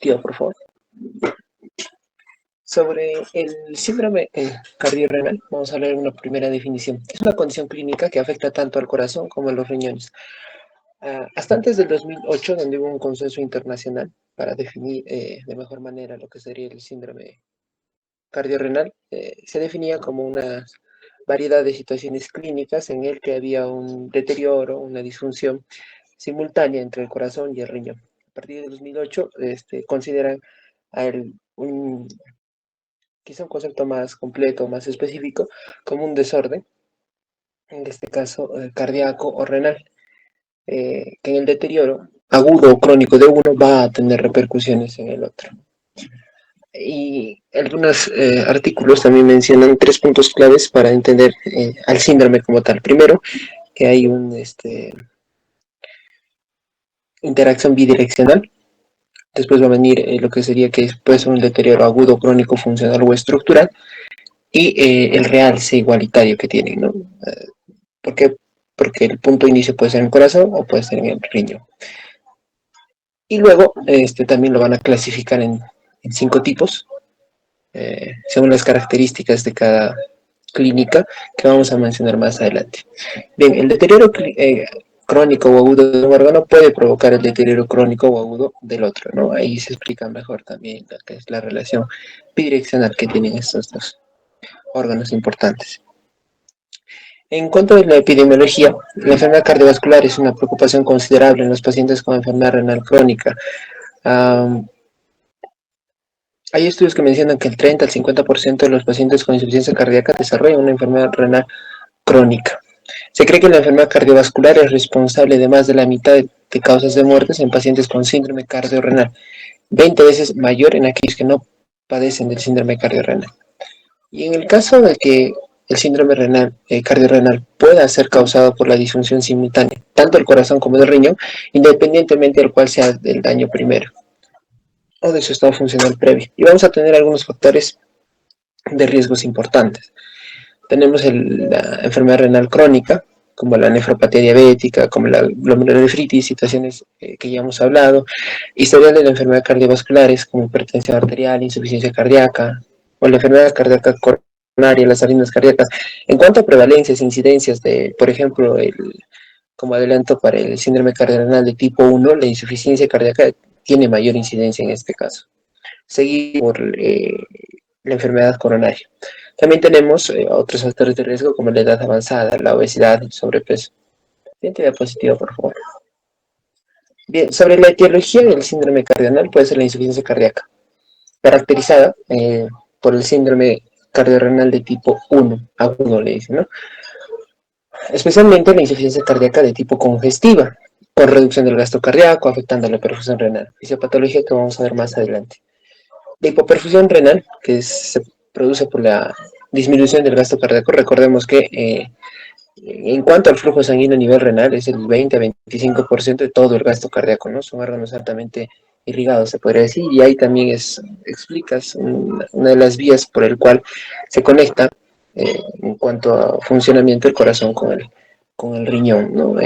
Tío, por favor. Sobre el síndrome cardiorrenal, vamos a leer una primera definición. Es una condición clínica que afecta tanto al corazón como a los riñones. Hasta antes del 2008, donde hubo un consenso internacional para definir de mejor manera lo que sería el síndrome cardiorrenal, se definía como una variedad de situaciones clínicas en el que había un deterioro, una disfunción simultánea entre el corazón y el riñón. A partir del 2008, consideran quizá un concepto más completo, más específico, como un desorden, en este caso cardíaco o renal, que en el deterioro agudo o crónico de uno va a tener repercusiones en el otro. Y algunos artículos también mencionan tres puntos claves para entender al síndrome como tal. Primero, que hay una interacción bidireccional. Después va a venir lo que sería que puede ser un deterioro agudo, crónico, funcional o estructural. Y el realce igualitario que tienen, ¿no? ¿Por qué? Porque el punto de inicio puede ser en el corazón o puede ser en el riñón. Y luego también lo van a clasificar en 5 tipos, según las características de cada clínica que vamos a mencionar más adelante. Bien, el deterioro crónico o agudo de un órgano puede provocar el deterioro crónico o agudo del otro, ¿no? Ahí se explica mejor también lo que es la relación bidireccional que tienen estos dos órganos importantes. En cuanto a la epidemiología, la enfermedad cardiovascular es una preocupación considerable en los pacientes con enfermedad renal crónica. Um, Hay estudios que mencionan que el 30 al 50% de los pacientes con insuficiencia cardíaca desarrollan una enfermedad renal crónica. Se cree que la enfermedad cardiovascular es responsable de más de la mitad de causas de muertes en pacientes con síndrome cardiorrenal, 20 veces mayor en aquellos que no padecen del síndrome cardiorrenal. Y en el caso de que el síndrome renal, cardiorrenal pueda ser causado por la disfunción simultánea, tanto del corazón como del riñón, independientemente del cual sea el daño primero o de su estado funcional previo. Y vamos a tener algunos factores de riesgos importantes. Tenemos la enfermedad renal crónica, como la nefropatía diabética, como la glomerulonefritis, situaciones que ya hemos hablado, historial de la enfermedad cardiovasculares, como hipertensión arterial, insuficiencia cardíaca, o la enfermedad cardíaca coronaria, las arritmias cardíacas. En cuanto a prevalencias, incidencias de, por ejemplo, como adelanto para el síndrome cardiorrenal de tipo 1, la insuficiencia cardíaca tiene mayor incidencia en este caso, seguido por la enfermedad coronaria. También tenemos otros factores de riesgo como la edad avanzada, la obesidad, el sobrepeso. Siguiente diapositiva, por favor. Bien, sobre la etiología del síndrome cardiorrenal puede ser la insuficiencia cardíaca, caracterizada por el síndrome cardiorrenal de tipo 1, agudo le dicen, ¿no? Especialmente la insuficiencia cardíaca de tipo congestiva, con reducción del gasto cardíaco, afectando la perfusión renal, fisiopatología que vamos a ver más adelante. La hipoperfusión renal, que se produce por la disminución del gasto cardíaco, recordemos que en cuanto al flujo sanguíneo a nivel renal, es el 20 a 25% de todo el gasto cardíaco, ¿no? Son órganos altamente irrigados, se podría decir, y ahí también explicas una de las vías por el cual se conecta en cuanto a funcionamiento del corazón con el riñón, ¿no?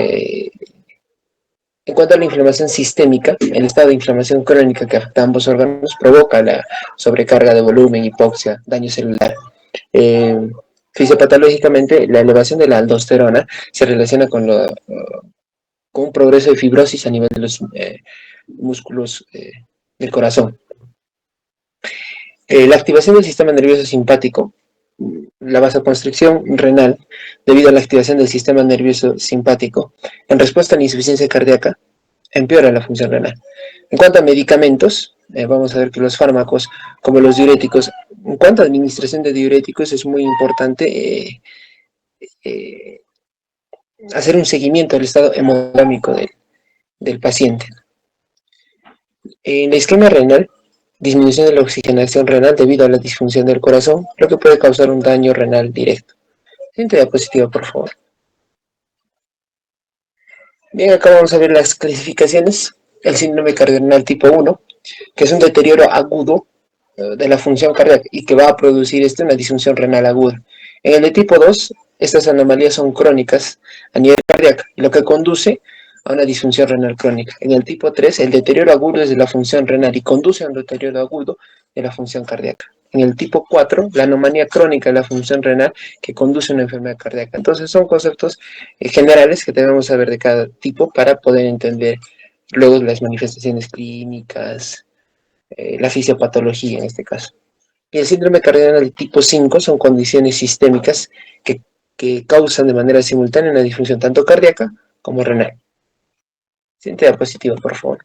En cuanto a la inflamación sistémica, el estado de inflamación crónica que afecta a ambos órganos provoca la sobrecarga de volumen, hipoxia, daño celular. Eh, Fisiopatológicamente, la elevación de la aldosterona se relaciona con un progreso de fibrosis a nivel de los músculos del corazón. La activación del sistema nervioso simpático, la vasoconstricción renal, debido a la activación del sistema nervioso simpático, en respuesta a la insuficiencia cardíaca, empeora la función renal. En cuanto a medicamentos, vamos a ver que los fármacos, como los diuréticos, en cuanto a administración de diuréticos, es muy importante eh, hacer un seguimiento del estado hemodinámico del paciente. En la isquemia renal, disminución de la oxigenación renal debido a la disfunción del corazón, lo que puede causar un daño renal directo. Siguiente diapositiva, por favor. Bien, acá vamos a ver las clasificaciones. El síndrome cardiorrenal tipo 1, que es un deterioro agudo de la función cardíaca y que va a producir una disfunción renal aguda. En el de tipo 2, estas anomalías son crónicas a nivel cardíaco, lo que conduce a una disfunción renal crónica. En el tipo 3, el deterioro agudo es de la función renal y conduce a un deterioro agudo de la función cardíaca. En el tipo 4, la anomalía crónica de la función renal que conduce a una enfermedad cardíaca. Entonces son conceptos generales que debemos saber de cada tipo para poder entender luego las manifestaciones clínicas, la fisiopatología en este caso. Y el síndrome cardíaco de tipo 5 son condiciones sistémicas que causan de manera simultánea una disfunción tanto cardíaca como renal. Siguiente diapositiva, por favor.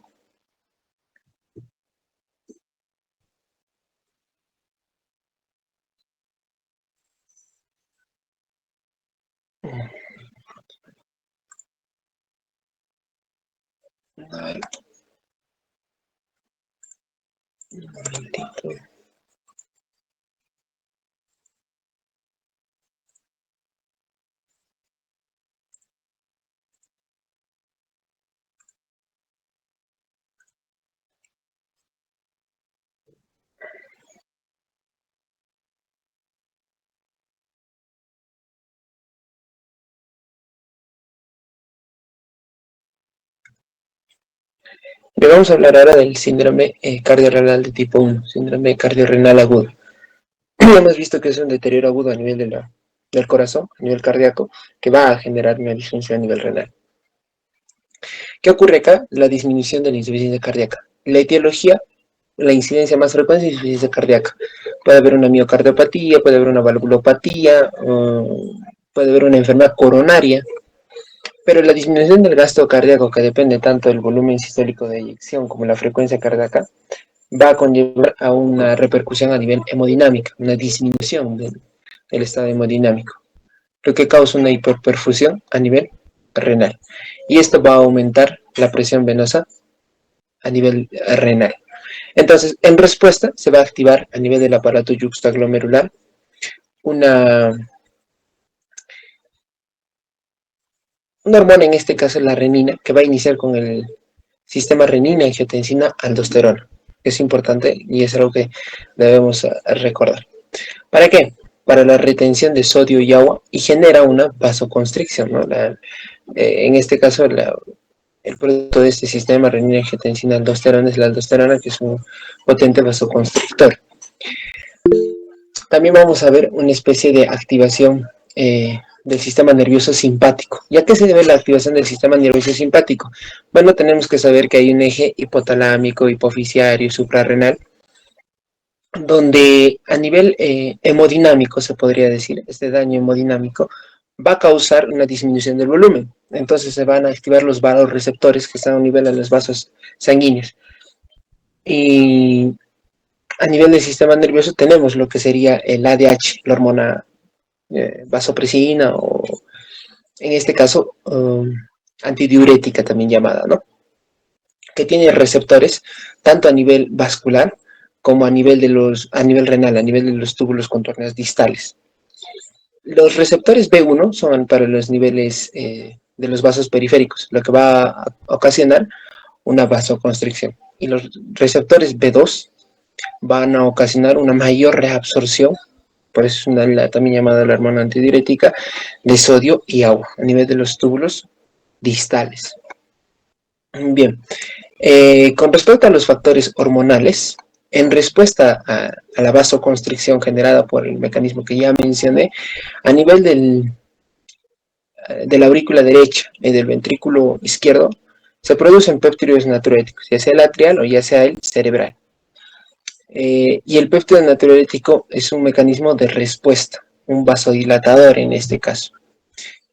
Vamos a hablar ahora del síndrome cardiorrenal de tipo 1, síndrome cardiorrenal agudo. Hemos visto que es un deterioro agudo a nivel del corazón, a nivel cardíaco, que va a generar una disfunción a nivel renal. ¿Qué ocurre acá? La disminución de la insuficiencia cardíaca. La etiología, la incidencia más frecuente es insuficiencia cardíaca. Puede haber una miocardiopatía, puede haber una valvulopatía, puede haber una enfermedad coronaria, pero la disminución del gasto cardíaco, que depende tanto del volumen sistólico de eyección como la frecuencia cardíaca, va a conllevar a una repercusión a nivel hemodinámica, una disminución del estado hemodinámico, lo que causa una hiperperfusión a nivel renal. Y esto va a aumentar la presión venosa a nivel renal. Entonces, en respuesta, se va a activar a nivel del aparato yuxtaglomerular una, una hormona, en este caso la renina, que va a iniciar con el sistema renina, angiotensina, aldosterona. Es importante y es algo que debemos recordar. ¿Para qué? Para la retención de sodio y agua y genera una vasoconstricción, ¿no? En este caso, el producto de este sistema renina, angiotensina, aldosterona es la aldosterona, que es un potente vasoconstrictor. También vamos a ver una especie de activación del sistema nervioso simpático. ¿Y a qué se debe la activación del sistema nervioso simpático? Bueno, tenemos que saber que hay un eje hipotalámico, hipofisiario, suprarrenal, donde a nivel hemodinámico, se podría decir, este daño hemodinámico va a causar una disminución del volumen. Entonces se van a activar los vasoreceptores que están a nivel de los vasos sanguíneos. Y a nivel del sistema nervioso tenemos lo que sería el ADH, la hormona vasopresina o en este caso antidiurética también llamada, ¿no? Que tiene receptores tanto a nivel vascular como a nivel renal, a nivel de los túbulos contorneos distales. Los receptores B1 son para los niveles de los vasos periféricos, lo que va a ocasionar una vasoconstricción. Y los receptores B2 van a ocasionar una mayor reabsorción, por eso es también llamada la hormona antidiurética, de sodio y agua a nivel de los túbulos distales. Bien, con respecto a los factores hormonales, en respuesta a la vasoconstricción generada por el mecanismo que ya mencioné, a nivel de la aurícula derecha y del ventrículo izquierdo, se producen péptidos natriuréticos, ya sea el atrial o ya sea el cerebral. Y el péptido natriurético es un mecanismo de respuesta, un vasodilatador en este caso,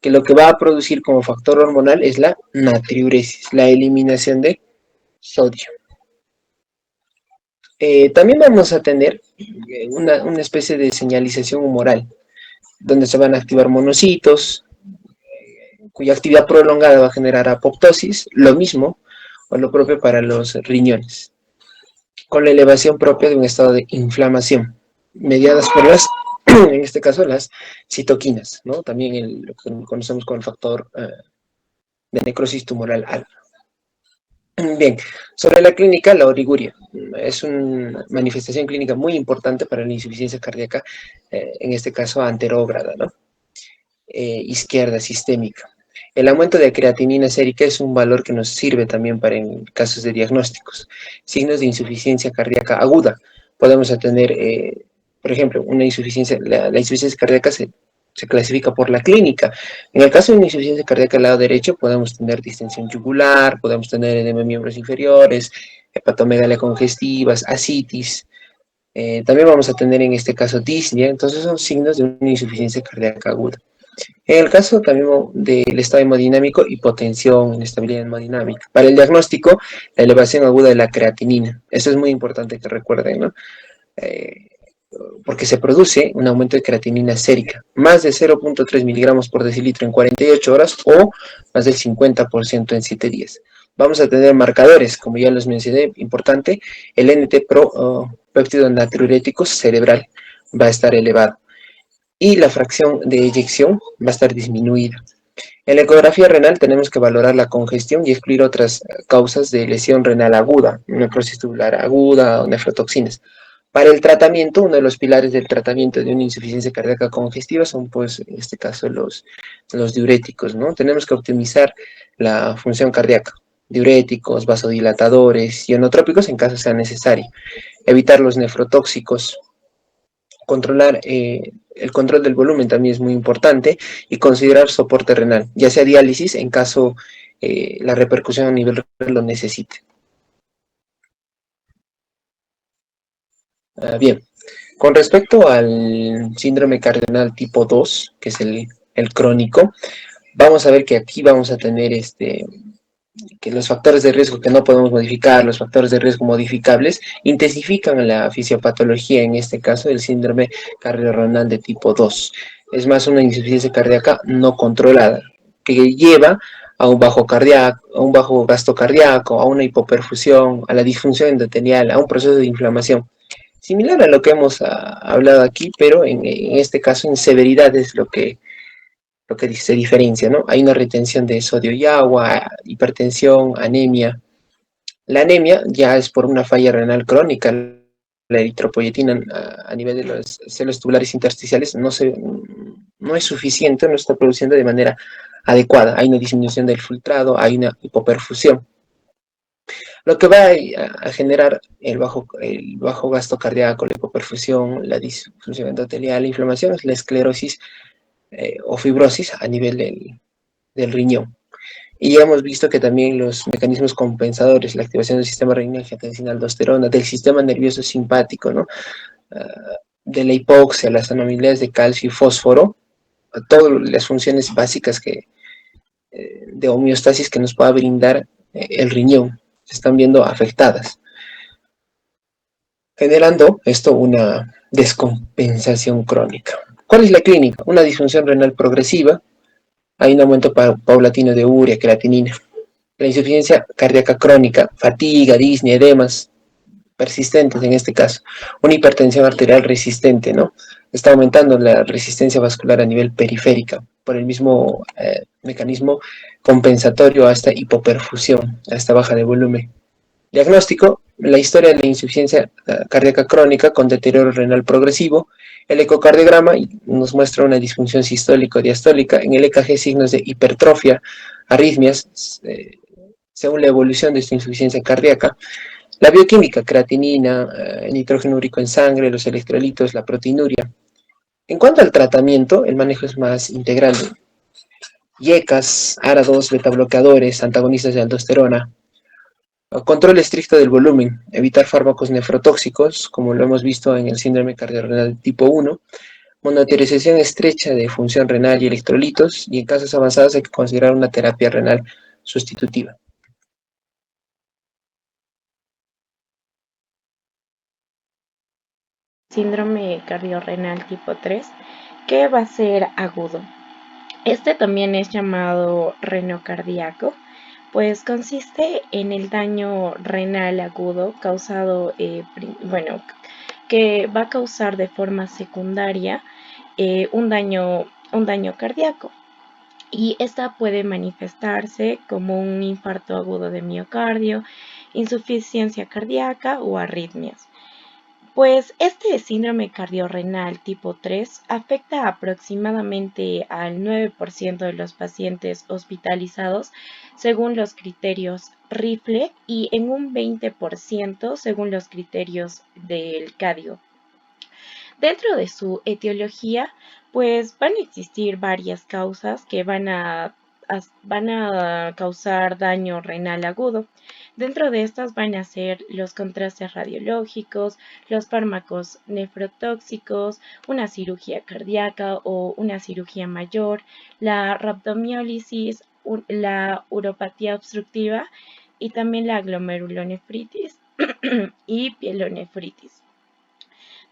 que lo que va a producir como factor hormonal es la natriuresis, la eliminación de sodio. También vamos a tener una especie de señalización humoral, donde se van a activar monocitos, cuya actividad prolongada va a generar apoptosis, lo mismo o lo propio para los riñones, con la elevación propia de un estado de inflamación, mediadas por las, en este caso, las citoquinas, ¿no? También lo que conocemos como el factor de necrosis tumoral alfa. Bien, sobre la clínica, la oliguria es una manifestación clínica muy importante para la insuficiencia cardíaca, en este caso anterógrada, ¿no? Izquierda, sistémica. El aumento de creatinina sérica es un valor que nos sirve también para en casos de diagnósticos. Signos de insuficiencia cardíaca aguda. Podemos tener, por ejemplo, una insuficiencia, la insuficiencia cardíaca se clasifica por la clínica. En el caso de una insuficiencia cardíaca al lado derecho, podemos tener distensión yugular, podemos tener edema de miembros inferiores, hepatomegalia congestivas, ascitis. También vamos a tener en este caso disnea. Entonces son signos de una insuficiencia cardíaca aguda. En el caso también del estado hemodinámico, hipotensión, inestabilidad hemodinámica. Para el diagnóstico, la elevación aguda de la creatinina. Eso es muy importante que recuerden, ¿no? Eh, Porque se produce un aumento de creatinina sérica, más de 0.3 miligramos por decilitro en 48 horas o más del 50% en 7 días. Vamos a tener marcadores, como ya los mencioné, importante, el NT-pro péptido natriurético cerebral va a estar elevado y la fracción de eyección va a estar disminuida. En la ecografía renal tenemos que valorar la congestión y excluir otras causas de lesión renal aguda, necrosis tubular aguda o nefrotoxinas. Para el tratamiento, uno de los pilares del tratamiento de una insuficiencia cardíaca congestiva son, pues, en este caso, los diuréticos, ¿no? Tenemos que optimizar la función cardíaca, diuréticos, vasodilatadores, ionotrópicos en caso sea necesario, evitar los nefrotóxicos, controlar el control del volumen también es muy importante y considerar soporte renal, ya sea diálisis en caso la repercusión a nivel renal lo necesite. Bien, con respecto al síndrome cardenal tipo 2, que es el crónico, vamos a ver que aquí vamos a tener que los factores de riesgo que no podemos modificar, los factores de riesgo modificables, intensifican la fisiopatología, en este caso el síndrome cardiorrenal de tipo 2. Es más, una insuficiencia cardíaca no controlada, que lleva a un bajo cardíaco, a un bajo gasto cardíaco, a una hipoperfusión, a la disfunción endotelial, a un proceso de inflamación. Similar a lo que hemos hablado aquí, pero en este caso en severidad es lo que se diferencia, ¿no? Hay una retención de sodio y agua, hipertensión, anemia. La anemia ya es por una falla renal crónica. La eritropoyetina a nivel de las células tubulares intersticiales no es suficiente, no está produciendo de manera adecuada. Hay una disminución del filtrado, hay una hipoperfusión. Lo que va a generar el bajo gasto cardíaco, la hipoperfusión, la disfunción endotelial, la inflamación es la esclerosis o fibrosis a nivel del riñón. Y ya hemos visto que también los mecanismos compensadores, la activación del sistema renina angiotensina aldosterona, del sistema nervioso simpático, ¿no? De la hipoxia, las anomalias de calcio y fósforo, todas las funciones básicas de homeostasis que nos pueda brindar el riñón, se están viendo afectadas, generando esto una descompensación crónica. ¿Cuál es la clínica? Una disfunción renal progresiva, hay un aumento paulatino de urea, creatinina. La insuficiencia cardíaca crónica, fatiga, disnea, edemas persistentes en este caso, una hipertensión arterial resistente, ¿no? Está aumentando la resistencia vascular a nivel periférica por el mismo mecanismo compensatorio a esta hipoperfusión, a esta baja de volumen. Diagnóstico, la historia de la insuficiencia cardíaca crónica con deterioro renal progresivo. El ecocardiograma nos muestra una disfunción sistólico-diastólica. En el EKG signos de hipertrofia, arritmias, según la evolución de esta insuficiencia cardíaca. La bioquímica, creatinina, nitrógeno úrico en sangre, los electrolitos, la proteinuria. En cuanto al tratamiento, el manejo es más integral. IECAS, ARA2, betabloqueadores, antagonistas de aldosterona. Control estricto del volumen, evitar fármacos nefrotóxicos, como lo hemos visto en el síndrome cardiorrenal tipo 1, monitorización estrecha de función renal y electrolitos, y en casos avanzados hay que considerar una terapia renal sustitutiva. Síndrome cardiorrenal tipo 3, que va a ser agudo. Este también es llamado renocardíaco, pues consiste en el daño renal agudo causado, que va a causar de forma secundaria un daño cardíaco. Y esta puede manifestarse como un infarto agudo de miocardio, insuficiencia cardíaca o arritmias. Pues este síndrome cardiorrenal tipo 3 afecta aproximadamente al 9% de los pacientes hospitalizados según los criterios RIFLE y en un 20% según los criterios del CADIO. Dentro de su etiología, pues van a existir varias causas que van a causar daño renal agudo. Dentro de estas van a ser los contrastes radiológicos, los fármacos nefrotóxicos, una cirugía cardíaca o una cirugía mayor, la rhabdomiólisis, la uropatía obstructiva y también la glomerulonefritis y pielonefritis.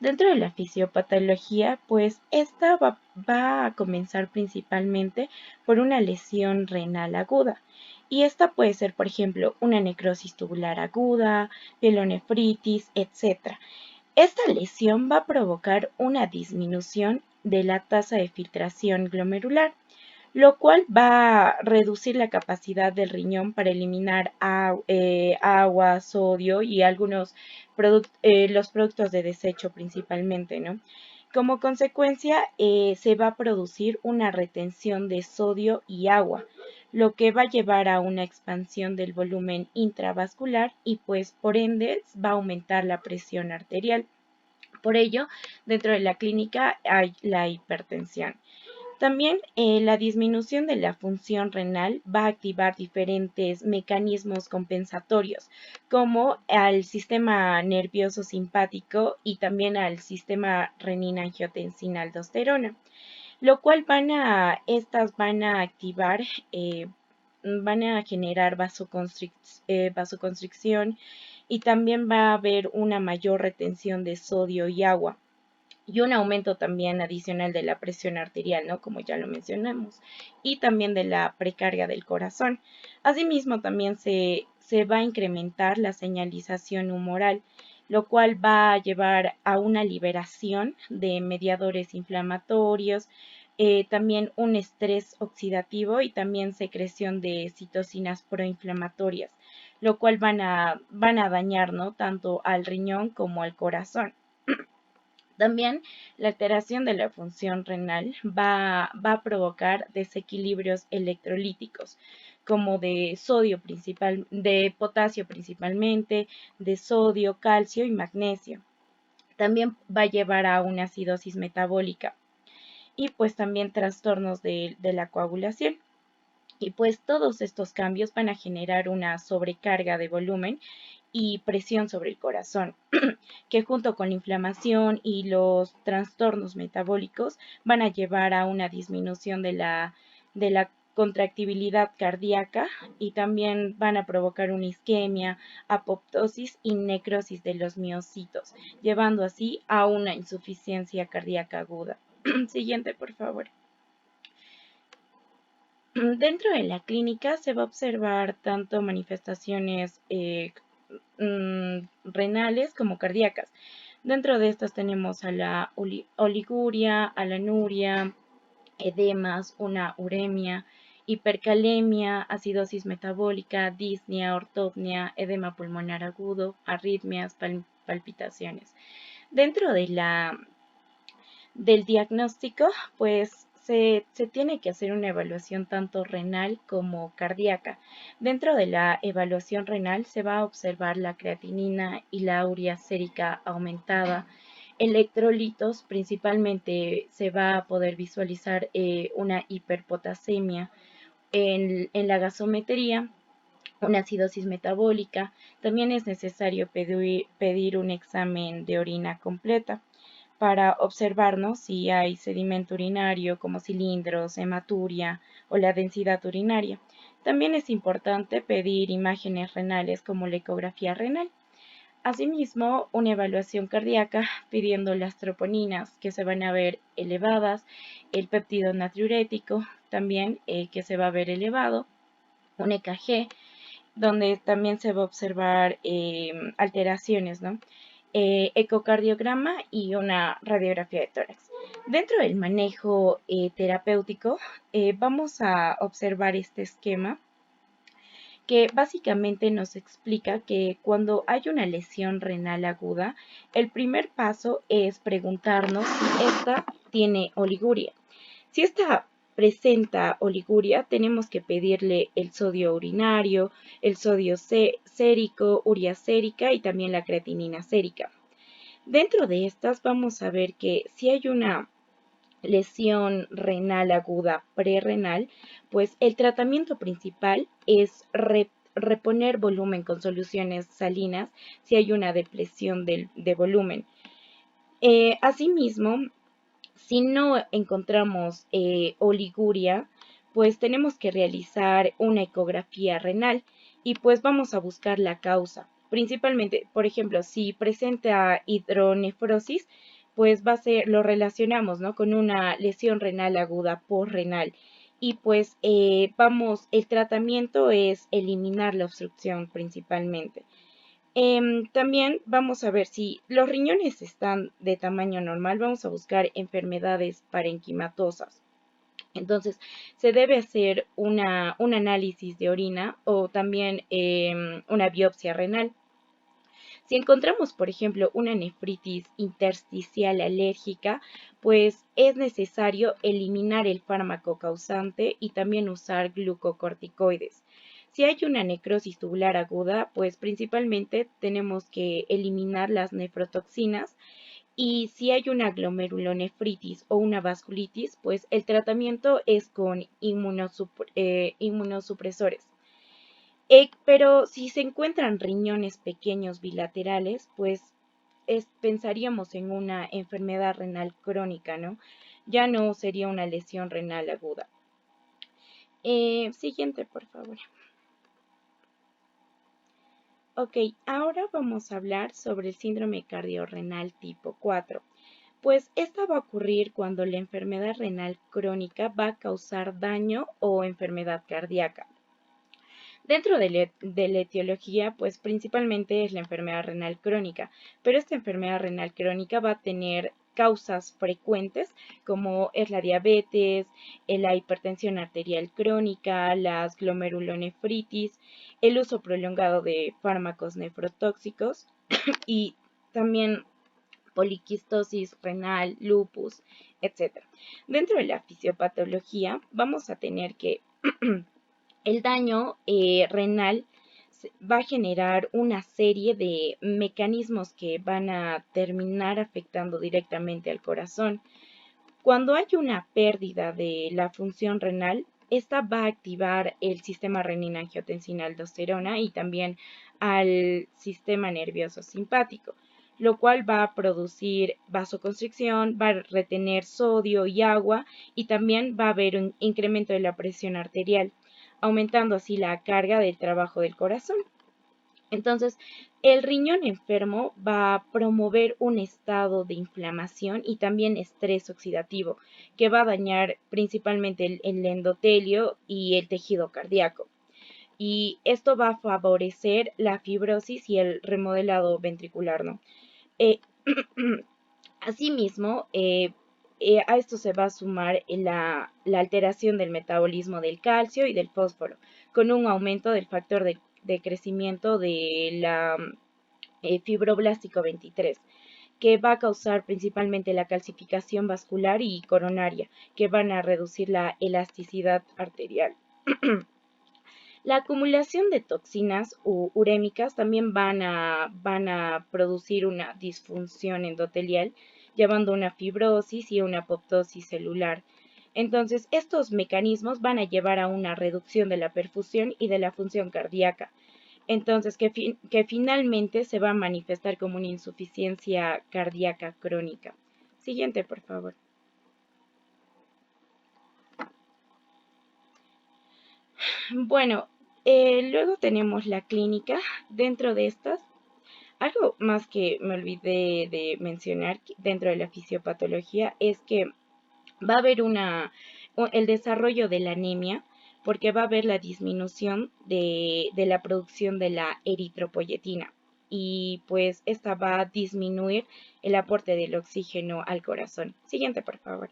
Dentro de la fisiopatología, pues esta va a comenzar principalmente por una lesión renal aguda. Y esta puede ser, por ejemplo, una necrosis tubular aguda, pielonefritis, etc. Esta lesión va a provocar una disminución de la tasa de filtración glomerular, lo cual va a reducir la capacidad del riñón para eliminar agua, sodio y los productos de desecho principalmente, ¿no? Como consecuencia, se va a producir una retención de sodio y agua, lo que va a llevar a una expansión del volumen intravascular y pues por ende va a aumentar la presión arterial. Por ello, dentro de la clínica hay la hipertensión. También la disminución de la función renal va a activar diferentes mecanismos compensatorios, como al sistema nervioso simpático y también al sistema renina-angiotensina-aldosterona, lo cual estas van a activar, van a generar vasoconstricción y también va a haber una mayor retención de sodio y agua y un aumento también adicional de la presión arterial, ¿no? Como ya lo mencionamos, y también de la precarga del corazón. Asimismo, también se va a incrementar la señalización humoral, lo cual va a llevar a una liberación de mediadores inflamatorios, también un estrés oxidativo y también secreción de citocinas proinflamatorias, lo cual van a dañar, ¿no? Tanto al riñón como al corazón. También la alteración de la función renal va a provocar desequilibrios electrolíticos, como de sodio principal, de potasio principalmente, de sodio, calcio y magnesio. También va a llevar a una acidosis metabólica y pues también trastornos de la coagulación. Y pues todos estos cambios van a generar una sobrecarga de volumen y presión sobre el corazón, que junto con la inflamación y los trastornos metabólicos van a llevar a una disminución de la contractibilidad cardíaca y también van a provocar una isquemia, apoptosis y necrosis de los miocitos, llevando así a una insuficiencia cardíaca aguda. Siguiente, por favor. Dentro de la clínica se va a observar tanto manifestaciones renales como cardíacas. Dentro de estas tenemos a la oliguria, a la anuria, edemas, una uremia, hipercalemia, acidosis metabólica, disnea, ortopnia, edema pulmonar agudo, arritmias, palpitaciones. Dentro de del diagnóstico, pues se tiene que hacer una evaluación tanto renal como cardíaca. Dentro de la evaluación renal se va a observar la creatinina y la urea sérica aumentada. Electrolitos, principalmente se va a poder visualizar una hiperpotasemia en la gasometría, una acidosis metabólica. También es necesario pedir un examen de orina completa para observarnos si hay sedimento urinario como cilindros, hematuria o la densidad urinaria. También es importante pedir imágenes renales como la ecografía renal. Asimismo, una evaluación cardíaca pidiendo las troponinas que se van a ver elevadas, el péptido natriurético también que se va a ver elevado, un EKG donde también se va a observar alteraciones, ¿no? Ecocardiograma y una radiografía de tórax. Dentro del manejo terapéutico, vamos a observar este esquema que básicamente nos explica que cuando hay una lesión renal aguda, el primer paso es preguntarnos si esta tiene oliguria. Si esta presenta oliguria, tenemos que pedirle el sodio urinario, el sodio sérico, urea sérica y también la creatinina sérica. Dentro de estas vamos a ver que si hay una lesión renal aguda prerrenal, pues el tratamiento principal es reponer volumen con soluciones salinas si hay una depresión de volumen. Asimismo, si no encontramos oliguria, pues tenemos que realizar una ecografía renal y pues vamos a buscar la causa. Principalmente, por ejemplo, si presenta hidronefrosis, pues lo relacionamos, ¿no?, con una lesión renal aguda posrenal. Y pues el tratamiento es eliminar la obstrucción principalmente. También vamos a ver si los riñones están de tamaño normal, vamos a buscar enfermedades parenquimatosas. Entonces, se debe hacer un análisis de orina o también una biopsia renal. Si encontramos, por ejemplo, una nefritis intersticial alérgica, pues es necesario eliminar el fármaco causante y también usar glucocorticoides. Si hay una necrosis tubular aguda, pues principalmente tenemos que eliminar las nefrotoxinas, y si hay una glomerulonefritis o una vasculitis, pues el tratamiento es con inmunosupresores. Pero si se encuentran riñones pequeños bilaterales, pues pensaríamos en una enfermedad renal crónica, ¿no? Ya no sería una lesión renal aguda. Siguiente, por favor. Ok, ahora vamos a hablar sobre el síndrome cardiorrenal tipo 4. Pues esta va a ocurrir cuando la enfermedad renal crónica va a causar daño o enfermedad cardíaca. Dentro de la etiología, pues principalmente es la enfermedad renal crónica, pero esta enfermedad renal crónica va a tener causas frecuentes como es la diabetes, la hipertensión arterial crónica, las glomerulonefritis, el uso prolongado de fármacos nefrotóxicos y también poliquistosis renal, lupus, etc. Dentro de la fisiopatología vamos a tener que el daño renal va a generar una serie de mecanismos que van a terminar afectando directamente al corazón. Cuando hay una pérdida de la función renal, esta va a activar el sistema renina-angiotensina-aldosterona y también al sistema nervioso simpático, lo cual va a producir vasoconstricción, va a retener sodio y agua y también va a haber un incremento de la presión arterial, aumentando así la carga del trabajo del corazón. Entonces, el riñón enfermo va a promover un estado de inflamación y también estrés oxidativo, que va a dañar principalmente el endotelio y el tejido cardíaco. Y esto va a favorecer la fibrosis y el remodelado ventricular, ¿no? Eh, Asimismo, a esto se va a sumar la alteración del metabolismo del calcio y del fósforo, con un aumento del factor de crecimiento de la fibroblástico 23, que va a causar principalmente la calcificación vascular y coronaria, que van a reducir la elasticidad arterial. La acumulación de toxinas urémicas también van a producir una disfunción endotelial, llevando a una fibrosis y una apoptosis celular. Entonces, estos mecanismos van a llevar a una reducción de la perfusión y de la función cardíaca. Entonces, que finalmente se va a manifestar como una insuficiencia cardíaca crónica. Siguiente, por favor. Bueno, luego tenemos la clínica. Dentro de estas, algo más que me olvidé de mencionar dentro de la fisiopatología es que va a haber el desarrollo de la anemia, porque va a haber la disminución de la producción de la eritropoyetina y pues esta va a disminuir el aporte del oxígeno al corazón. Siguiente, por favor.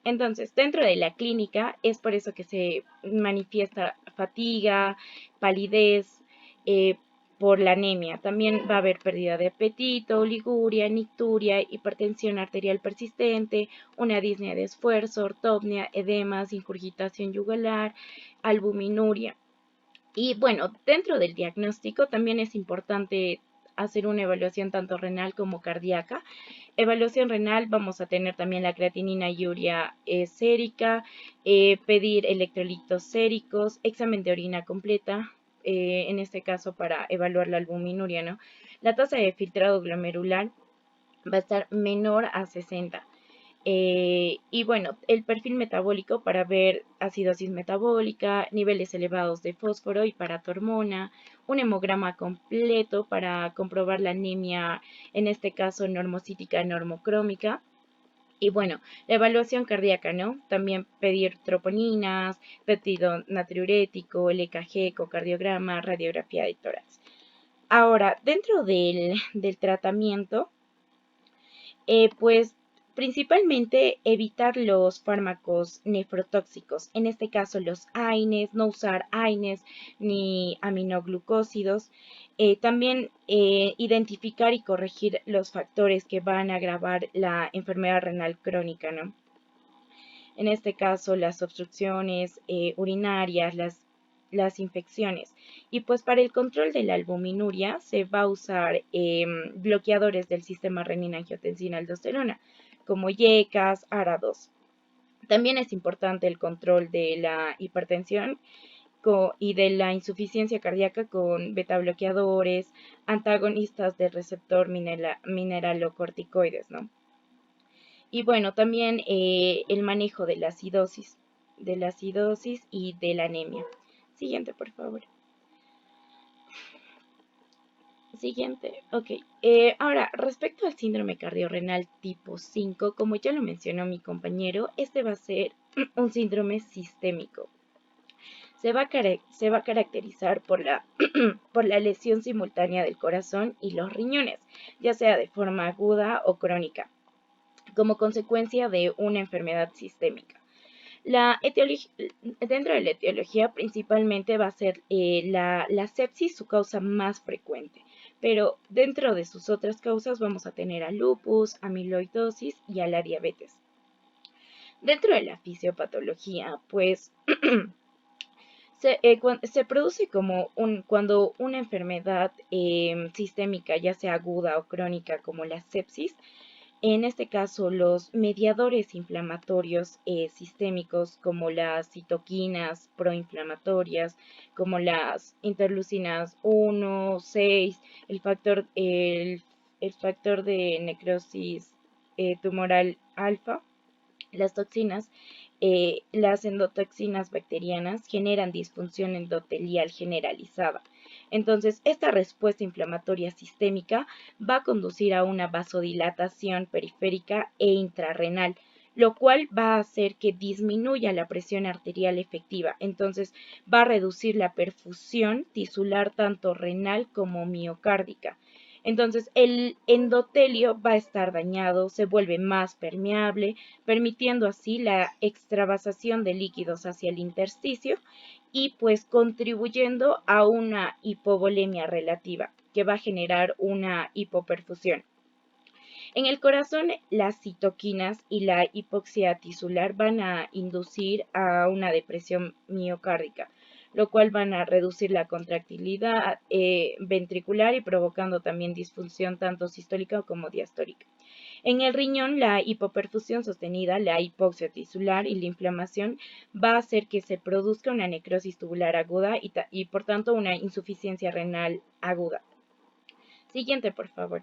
Entonces, dentro de la clínica es por eso que se manifiesta fatiga, palidez, por la anemia. También va a haber pérdida de apetito, oliguria, nicturia, hipertensión arterial persistente, una disnea de esfuerzo, ortopnia, edemas, ingurgitación yugular, albuminuria. Y bueno, dentro del diagnóstico también es importante hacer una evaluación tanto renal como cardíaca. Evaluación renal, vamos a tener también la creatinina y urea sérica, pedir electrolitos séricos, examen de orina completa, en este caso para evaluar la albuminuria, ¿no? La tasa de filtrado glomerular va a estar menor a 60. Y bueno, el perfil metabólico para ver acidosis metabólica, niveles elevados de fósforo y paratormona, un hemograma completo para comprobar la anemia, en este caso normocítica, normocrómica. Y bueno, la evaluación cardíaca, ¿no? También pedir troponinas, péptido natriurético, el EKG, ecocardiograma, radiografía de tórax. Ahora, dentro del tratamiento, pues principalmente evitar los fármacos nefrotóxicos, en este caso los AINES, no usar AINES ni aminoglucósidos. También identificar y corregir los factores que van a agravar la enfermedad renal crónica, ¿no? En este caso, las obstrucciones urinarias, las infecciones. Y pues para el control de la albuminuria se va a usar bloqueadores del sistema renina-angiotensina-aldosterona, como YECAS, ARA2. También es importante el control de la hipertensión y de la insuficiencia cardíaca con beta bloqueadores, antagonistas del receptor mineralocorticoides, ¿no? Y bueno, también el manejo de la acidosis y de la anemia. Siguiente, por favor. Siguiente, ok. Ahora, respecto al síndrome cardiorrenal tipo 5, como ya lo mencionó mi compañero, este va a ser un síndrome sistémico. Se va a caracterizar por por la lesión simultánea del corazón y los riñones, ya sea de forma aguda o crónica, como consecuencia de una enfermedad sistémica. Dentro de la etiología principalmente va a ser la sepsis su causa más frecuente, pero dentro de sus otras causas vamos a tener a lupus, amiloidosis y a la diabetes. Dentro de la fisiopatología, pues se produce como cuando una enfermedad sistémica, ya sea aguda o crónica como la sepsis, en este caso, los mediadores inflamatorios sistémicos como las citoquinas proinflamatorias, como las interleucinas 1, 6, el factor de necrosis tumoral alfa, las toxinas, las endotoxinas bacterianas generan disfunción endotelial generalizada. Entonces, esta respuesta inflamatoria sistémica va a conducir a una vasodilatación periférica e intrarrenal, lo cual va a hacer que disminuya la presión arterial efectiva. Entonces, va a reducir la perfusión tisular tanto renal como miocárdica. Entonces, el endotelio va a estar dañado, se vuelve más permeable, permitiendo así la extravasación de líquidos hacia el intersticio y pues contribuyendo a una hipovolemia relativa que va a generar una hipoperfusión. En el corazón, las citoquinas y la hipoxia tisular van a inducir a una depresión miocárdica, lo cual van a reducir la contractilidad ventricular y provocando también disfunción tanto sistólica como diastólica. En el riñón, la hipoperfusión sostenida, la hipoxia tisular y la inflamación va a hacer que se produzca una necrosis tubular aguda y por tanto una insuficiencia renal aguda. Siguiente, por favor.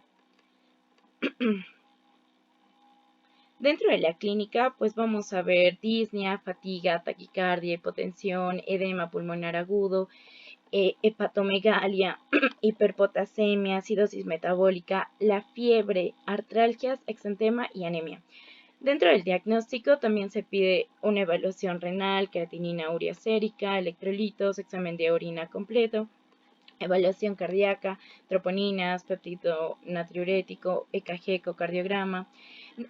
Dentro de la clínica, pues vamos a ver disnea, fatiga, taquicardia, hipotensión, edema pulmonar agudo, hepatomegalia, hiperpotasemia, acidosis metabólica, la fiebre, artralgias, exantema y anemia. Dentro del diagnóstico también se pide una evaluación renal, creatinina urea sérica, electrolitos, examen de orina completo, evaluación cardíaca, troponinas, péptido natriurético, EKG, ecocardiograma.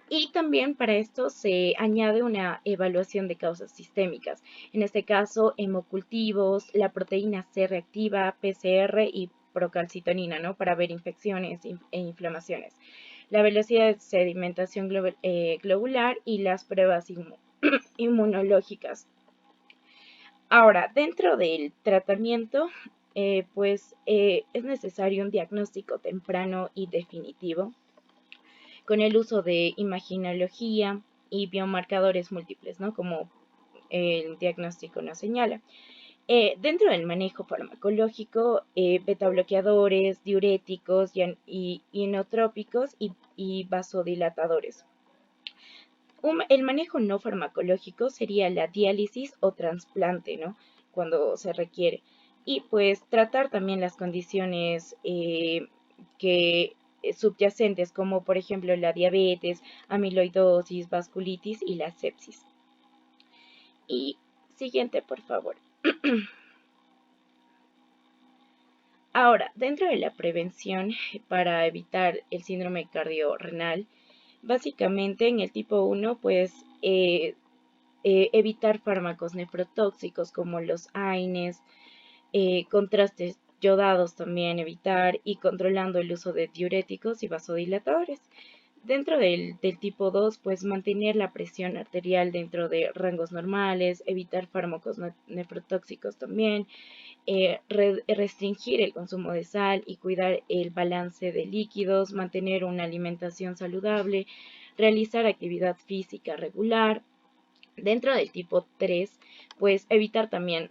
Y también para esto se añade una evaluación de causas sistémicas, en este caso hemocultivos, la proteína C reactiva, PCR y procalcitonina, ¿no? Para ver infecciones e inflamaciones, la velocidad de sedimentación globular y las pruebas inmunológicas. Ahora, dentro del tratamiento, es necesario un diagnóstico temprano y definitivo con el uso de imaginología y biomarcadores múltiples, ¿no? Como el diagnóstico nos señala. Dentro del manejo farmacológico, betabloqueadores, diuréticos y inotrópicos y vasodilatadores. El manejo no farmacológico sería la diálisis o trasplante, ¿no? Cuando se requiere. Y pues tratar también las condiciones que subyacentes, como por ejemplo la diabetes, amiloidosis, vasculitis y la sepsis. Y siguiente, por favor. Ahora, dentro de la prevención para evitar el síndrome cardiorrenal, básicamente en el tipo 1, pues evitar fármacos nefrotóxicos como los AINES, contrastes yodados también evitar y controlando el uso de diuréticos y vasodilatadores. Dentro del tipo 2, pues mantener la presión arterial dentro de rangos normales, evitar fármacos nefrotóxicos también, restringir el consumo de sal y cuidar el balance de líquidos, mantener una alimentación saludable, realizar actividad física regular. Dentro del tipo 3, pues evitar también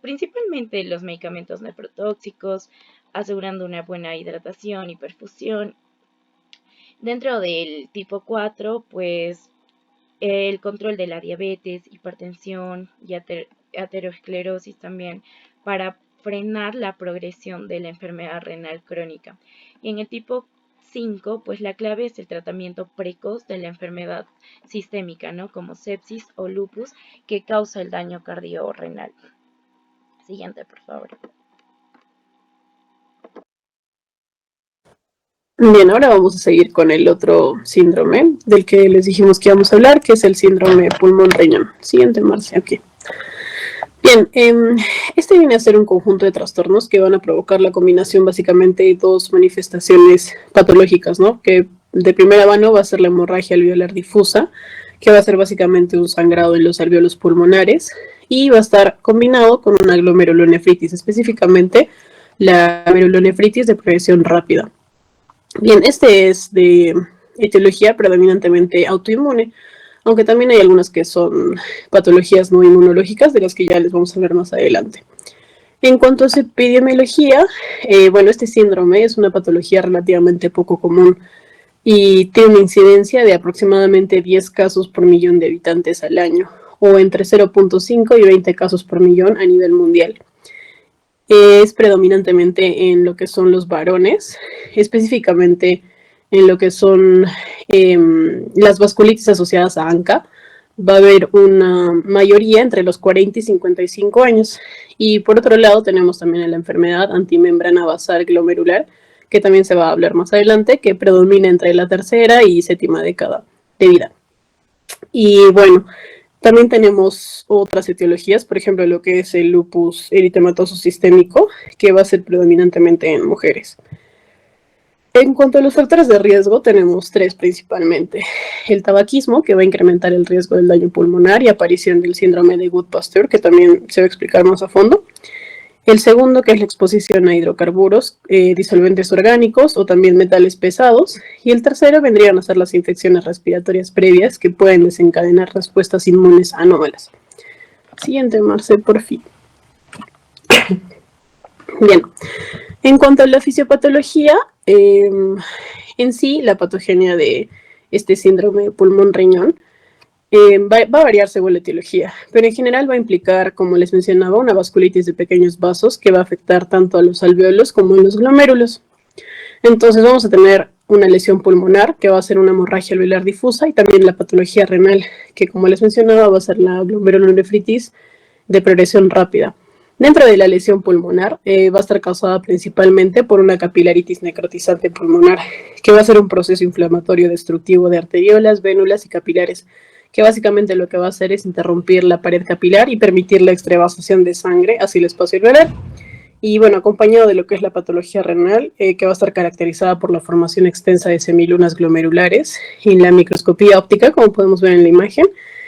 principalmente los medicamentos nefrotóxicos, asegurando una buena hidratación y perfusión. Dentro del tipo 4, pues el control de la diabetes, hipertensión y aterosclerosis también para frenar la progresión de la enfermedad renal crónica. Y en el tipo 5, pues la clave es el tratamiento precoz de la enfermedad sistémica, ¿no? Como sepsis o lupus, que causa el daño cardiorrenal. Siguiente, por favor. Bien, ahora vamos a seguir con el otro síndrome del que les dijimos que íbamos a hablar, que es el síndrome pulmón-riñón. Siguiente, Marcia, aquí. Bien, este viene a ser un conjunto de trastornos que van a provocar la combinación básicamente de dos manifestaciones patológicas, ¿no? Que de primera mano va a ser la hemorragia alveolar difusa, que va a ser básicamente un sangrado en los alvéolos pulmonares y va a estar combinado con una glomerulonefritis, específicamente la glomerulonefritis de progresión rápida. Bien, este es de etiología predominantemente autoinmune, aunque también hay algunas que son patologías no inmunológicas, de las que ya les vamos a ver más adelante. En cuanto a su epidemiología, bueno, este síndrome es una patología relativamente poco común y tiene una incidencia de aproximadamente 10 casos por millón de habitantes al año, o entre 0.5 y 20 casos por millón a nivel mundial. Es predominantemente en lo que son los varones, específicamente en lo que son las vasculitis asociadas a ANCA. Va a haber una mayoría entre los 40 y 55 años. Y por otro lado tenemos también la enfermedad antimembrana basal glomerular, que también se va a hablar más adelante, que predomina entre la tercera y séptima década de vida. Y bueno, también tenemos otras etiologías, por ejemplo, lo que es el lupus eritematoso sistémico, que va a ser predominantemente en mujeres. En cuanto a los factores de riesgo, tenemos tres principalmente. El tabaquismo, que va a incrementar el riesgo del daño pulmonar y aparición del síndrome de Goodpasture, que también se va a explicar más a fondo. El segundo, que es la exposición a hidrocarburos, disolventes orgánicos o también metales pesados. Y el tercero vendrían a ser las infecciones respiratorias previas que pueden desencadenar respuestas inmunes anómalas. Siguiente, Marce, por fin. Bien, en cuanto a la fisiopatología, en sí, la patogenia de este síndrome pulmón-riñón va a variar según la etiología, pero en general va a implicar, como les mencionaba, una vasculitis de pequeños vasos que va a afectar tanto a los alvéolos como a los glomérulos. Entonces vamos a tener una lesión pulmonar, que va a ser una hemorragia alveolar difusa, y también la patología renal, que como les mencionaba va a ser la glomerulonefritis de progresión rápida. Dentro de la lesión pulmonar va a estar causada principalmente por una capilaritis necrotizante pulmonar, que va a ser un proceso inflamatorio destructivo de arteriolas, vénulas y capilares, que básicamente lo que va a hacer es interrumpir la pared capilar y permitir la extravasación de sangre hacia el espacio alveolar. Y bueno, acompañado de lo que es la patología renal, que va a estar caracterizada por la formación extensa de semilunas glomerulares en la microscopía óptica, como podemos ver en la imagen,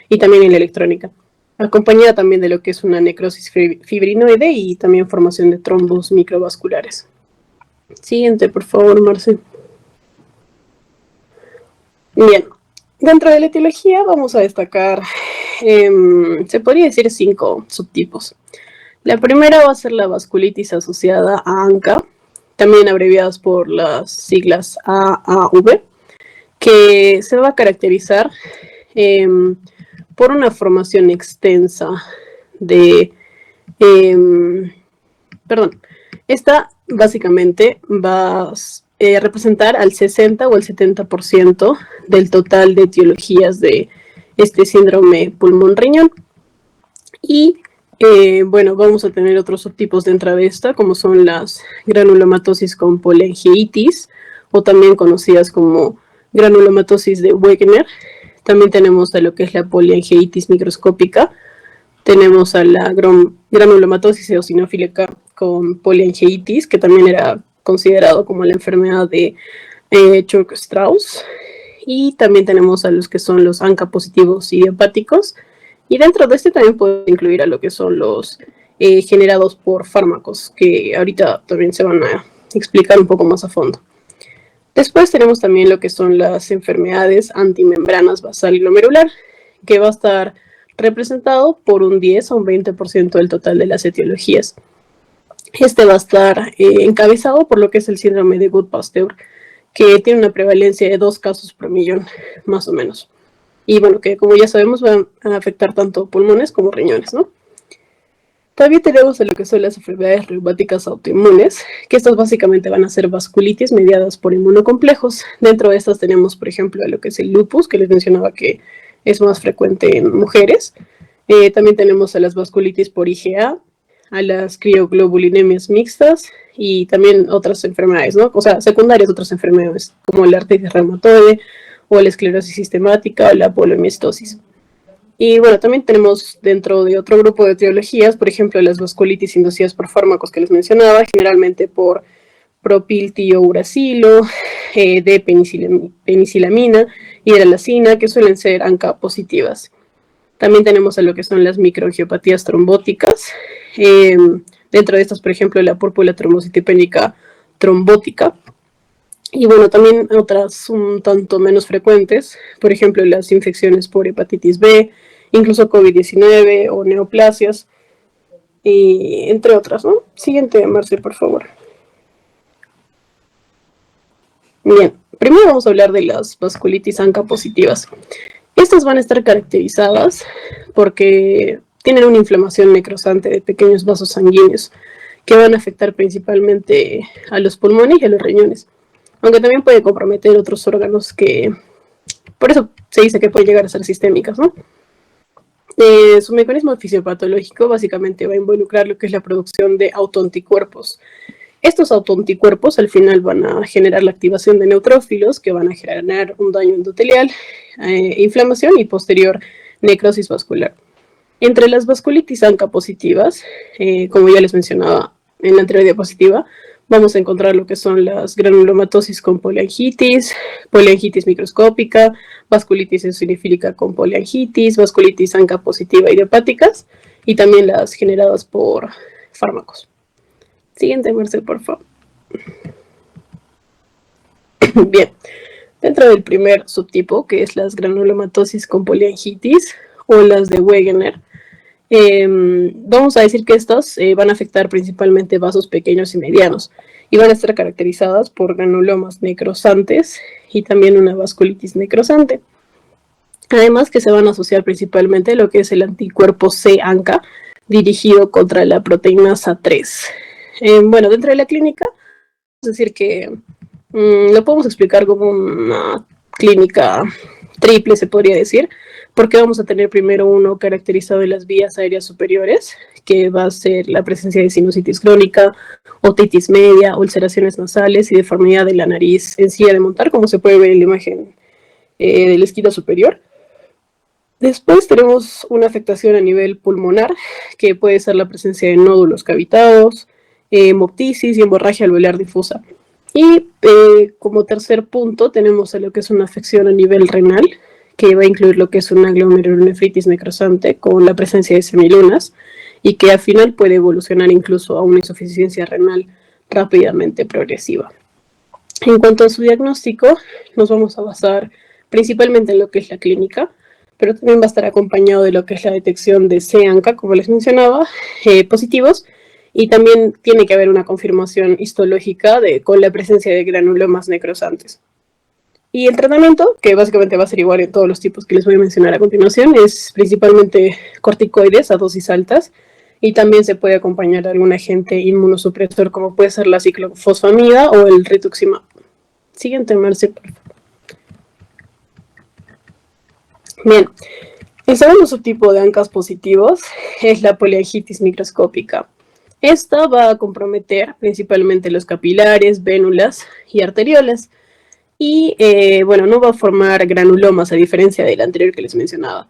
y también en la electrónica. Acompañada también de lo que es una necrosis fibrinoide y también formación de trombos microvasculares. Siguiente, por favor, Marce. Bien, dentro de la etiología vamos a destacar, se podría decir 5 subtipos. La primera va a ser la vasculitis asociada a ANCA, también abreviadas por las siglas AAV, que se va a caracterizar por una formación extensa de... esta básicamente va a representar al 60 o el 70% del total de etiologías de este síndrome pulmón-riñón. Y bueno, vamos a tener otros subtipos dentro de esta, como son las granulomatosis con poliangiitis, o también conocidas como granulomatosis de Wegener. También tenemos a lo que es la poliangiitis microscópica. Tenemos a la granulomatosis eosinofílica con poliangiitis, que también era considerado como la enfermedad de Churg-Strauss. Y también tenemos a los que son los ANCA positivos idiopáticos. Y dentro de este también puede incluir a lo que son los generados por fármacos, que ahorita también se van a explicar un poco más a fondo. Después tenemos también lo que son las enfermedades antimembranas basal glomerular, que va a estar representado por un 10 o un 20% del total de las etiologías. Este va a estar encabezado por lo que es el síndrome de Gould-Pasteur, que tiene una prevalencia de 2 casos por millón, más o menos. Y bueno, que como ya sabemos van a afectar tanto pulmones como riñones, ¿no? También tenemos lo que son las enfermedades reumáticas autoinmunes, que estas básicamente van a ser vasculitis mediadas por inmunocomplejos. Dentro de estas tenemos, por ejemplo, lo que es el lupus, que les mencionaba que es más frecuente en mujeres. También tenemos a las vasculitis por IgA, a las crioglobulinemias mixtas y también otras enfermedades, ¿no? O sea, secundarias de otras enfermedades, como la artritis reumatoide o la esclerosis sistemática o la poliomistosis. Y bueno, también tenemos dentro de otro grupo de etiologías, por ejemplo, las vasculitis inducidas por fármacos que les mencionaba, generalmente por propiltiouracilo, de penicilamina y hidralazina, que suelen ser ANCA positivas. También tenemos a lo que son las microangiopatías trombóticas. Dentro de estas, por ejemplo, la púrpura trombocitopénica trombótica. Y bueno, también otras un tanto menos frecuentes, por ejemplo, las infecciones por hepatitis B, incluso COVID-19 o neoplasias, y entre otras, ¿no? Siguiente, Marce, por favor. Bien, primero vamos a hablar de las vasculitis ANCA positivas. Estas van a estar caracterizadas porque tienen una inflamación necrosante de pequeños vasos sanguíneos que van a afectar principalmente a los pulmones y a los riñones, aunque también puede comprometer otros órganos que, por eso se dice que pueden llegar a ser sistémicas, ¿no? Su mecanismo fisiopatológico básicamente va a involucrar lo que es la producción de autoanticuerpos. Estos autoanticuerpos al final van a generar la activación de neutrófilos que van a generar un daño endotelial, inflamación y posterior necrosis vascular. Entre las vasculitis ANCA positivas, como ya les mencionaba en la anterior diapositiva, vamos a encontrar lo que son las granulomatosis con poliangitis, poliangitis microscópica, vasculitis eosinofílica con poliangitis, vasculitis ANCA positiva idiopáticas y también las generadas por fármacos. Siguiente, Marcel, por favor. Bien, dentro del primer subtipo, que es las granulomatosis con poliangitis o las de Wegener, vamos a decir que estas van a afectar principalmente vasos pequeños y medianos y van a estar caracterizadas por granulomas necrosantes y también una vasculitis necrosante. Además que se van a asociar principalmente a lo que es el anticuerpo C-ANCA dirigido contra la proteinasa 3. Bueno, dentro de la clínica, es decir que lo podemos explicar como una clínica triple, se podría decir, porque vamos a tener primero uno caracterizado en las vías aéreas superiores, que va a ser la presencia de sinusitis crónica, otitis media, ulceraciones nasales y deformidad de la nariz en silla de montar, como se puede ver en la imagen del esquina superior. Después tenemos una afectación a nivel pulmonar, que puede ser la presencia de nódulos cavitados, hemoptisis y hemorragia alveolar difusa. Y como tercer punto tenemos a lo que es una afección a nivel renal, que va a incluir lo que es una glomerulonefritis necrosante con la presencia de semilunas y que al final puede evolucionar incluso a una insuficiencia renal rápidamente progresiva. En cuanto a su diagnóstico, nos vamos a basar principalmente en lo que es la clínica, pero también va a estar acompañado de lo que es la detección de C-ANCA, como les mencionaba, positivos, y también tiene que haber una confirmación histológica con la presencia de granulomas necrosantes. Y el tratamiento, que básicamente va a ser igual en todos los tipos que les voy a mencionar a continuación, es principalmente corticoides a dosis altas, y también se puede acompañar de algún agente inmunosupresor, como puede ser la ciclofosfamida o el rituximab. Siguiente, Marce, por favor. Bien, el segundo subtipo de ANCAs positivos es la poliangitis microscópica. Esta va a comprometer principalmente los capilares, vénulas y arteriolas. Y bueno, no va a formar granulomas a diferencia del anterior que les mencionaba,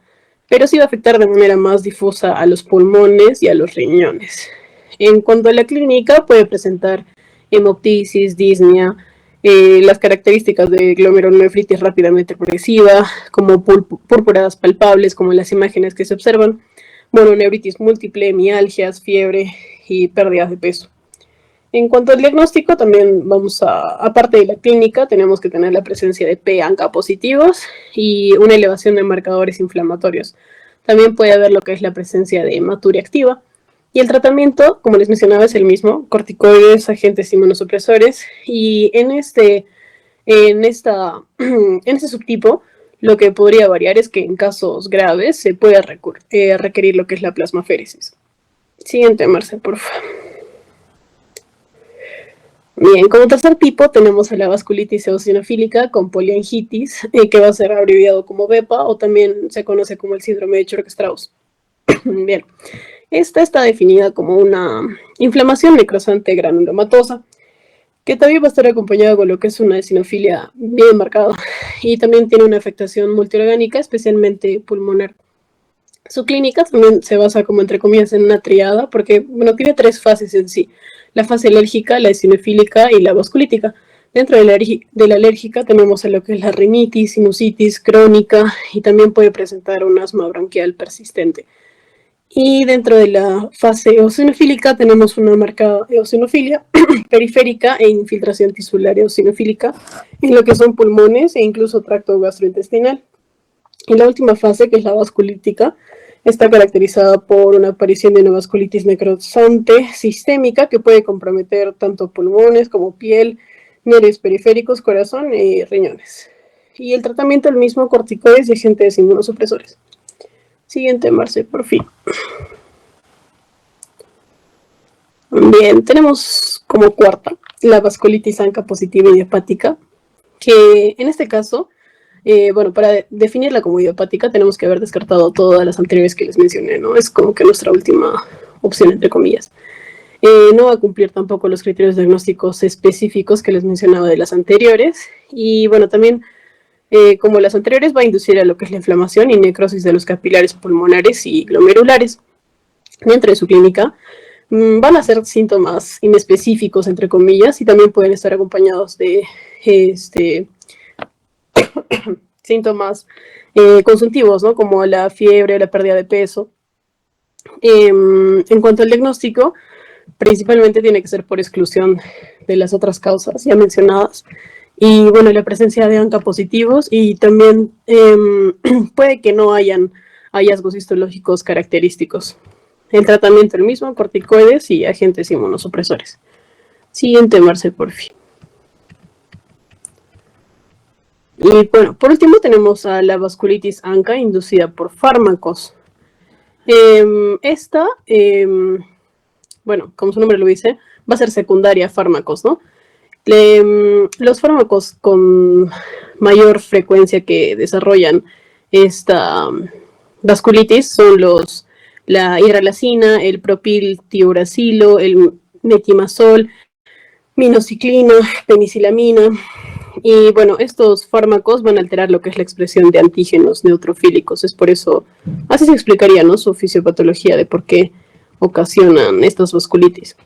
pero sí va a afectar de manera más difusa a los pulmones y a los riñones. En cuanto a la clínica, puede presentar hemoptisis, disnea, las características de glomerulonefritis rápidamente progresiva, como púrpuras palpables, como las imágenes que se observan, mononeuritis múltiple, mialgias, fiebre y pérdidas de peso. En cuanto al diagnóstico, también aparte de la clínica, tenemos que tener la presencia de P-ANCA positivos y una elevación de marcadores inflamatorios. También puede haber lo que es la presencia de hematuria activa. Y el tratamiento, como les mencionaba, es el mismo: corticoides, agentes inmunosupresores. Y en este subtipo, lo que podría variar es que en casos graves se puede requerir lo que es la plasmaféresis. Siguiente, Marce, por favor. Bien, como tercer tipo tenemos a la vasculitis eosinofílica con poliangitis, que va a ser abreviado como VEPA, o también se conoce como el síndrome de Churg-Strauss. Bien, esta está definida como una inflamación necrosante granulomatosa, que también va a estar acompañada con lo que es una eosinofilia bien marcada, y también tiene una afectación multiorgánica, especialmente pulmonar. Su clínica también se basa, como entre comillas, en una triada, porque bueno, tiene tres fases en sí: la fase alérgica, la eosinofílica y la vasculítica. Dentro de la alérgica tenemos lo que es la rinitis, sinusitis crónica, y también puede presentar un asma bronquial persistente. Y dentro de la fase eosinofílica tenemos una marcada eosinofilia periférica e infiltración tisular eosinofílica en lo que son pulmones e incluso tracto gastrointestinal. Y la última fase, que es la vasculítica, está caracterizada por una aparición de una vasculitis necrosante sistémica que puede comprometer tanto pulmones como piel, nervios periféricos, corazón y riñones. Y el tratamiento, el mismo: corticoides y agentes inmunosupresores. Siguiente, Marce, por fin. Bien, tenemos como cuarta la vasculitis ANCA positiva idiopática, que en este caso, bueno, para definirla como idiopática tenemos que haber descartado todas las anteriores que les mencioné, ¿no? Es como que nuestra última opción, entre comillas. No va a cumplir tampoco los criterios diagnósticos específicos que les mencionaba de las anteriores. Y bueno, también, como las anteriores, va a inducir a lo que es la inflamación y necrosis de los capilares pulmonares y glomerulares. Dentro de su clínica van a ser síntomas inespecíficos, entre comillas, y también pueden estar acompañados de síntomas consultivos, ¿no? Como la fiebre, la pérdida de peso. En cuanto al diagnóstico, principalmente tiene que ser por exclusión de las otras causas ya mencionadas. Y bueno, la presencia de ANCA positivos, y también puede que no hayan hallazgos histológicos característicos. El tratamiento el mismo: corticoides y agentes inmunosupresores. Siguiente, Marce, por fin. Y bueno, por último tenemos a la vasculitis ANCA inducida por fármacos. Esta, bueno, como su nombre lo dice, va a ser secundaria a fármacos, ¿no? Los fármacos con mayor frecuencia que desarrollan esta vasculitis son los la hidralazina, el propiltiuracilo, el metimazol, minociclina, penicilamina. Y bueno, estos fármacos van a alterar lo que es la expresión de antígenos neutrofílicos. Es por eso, así se explicaría, ¿no?, su fisiopatología de por qué ocasionan estas vasculitis.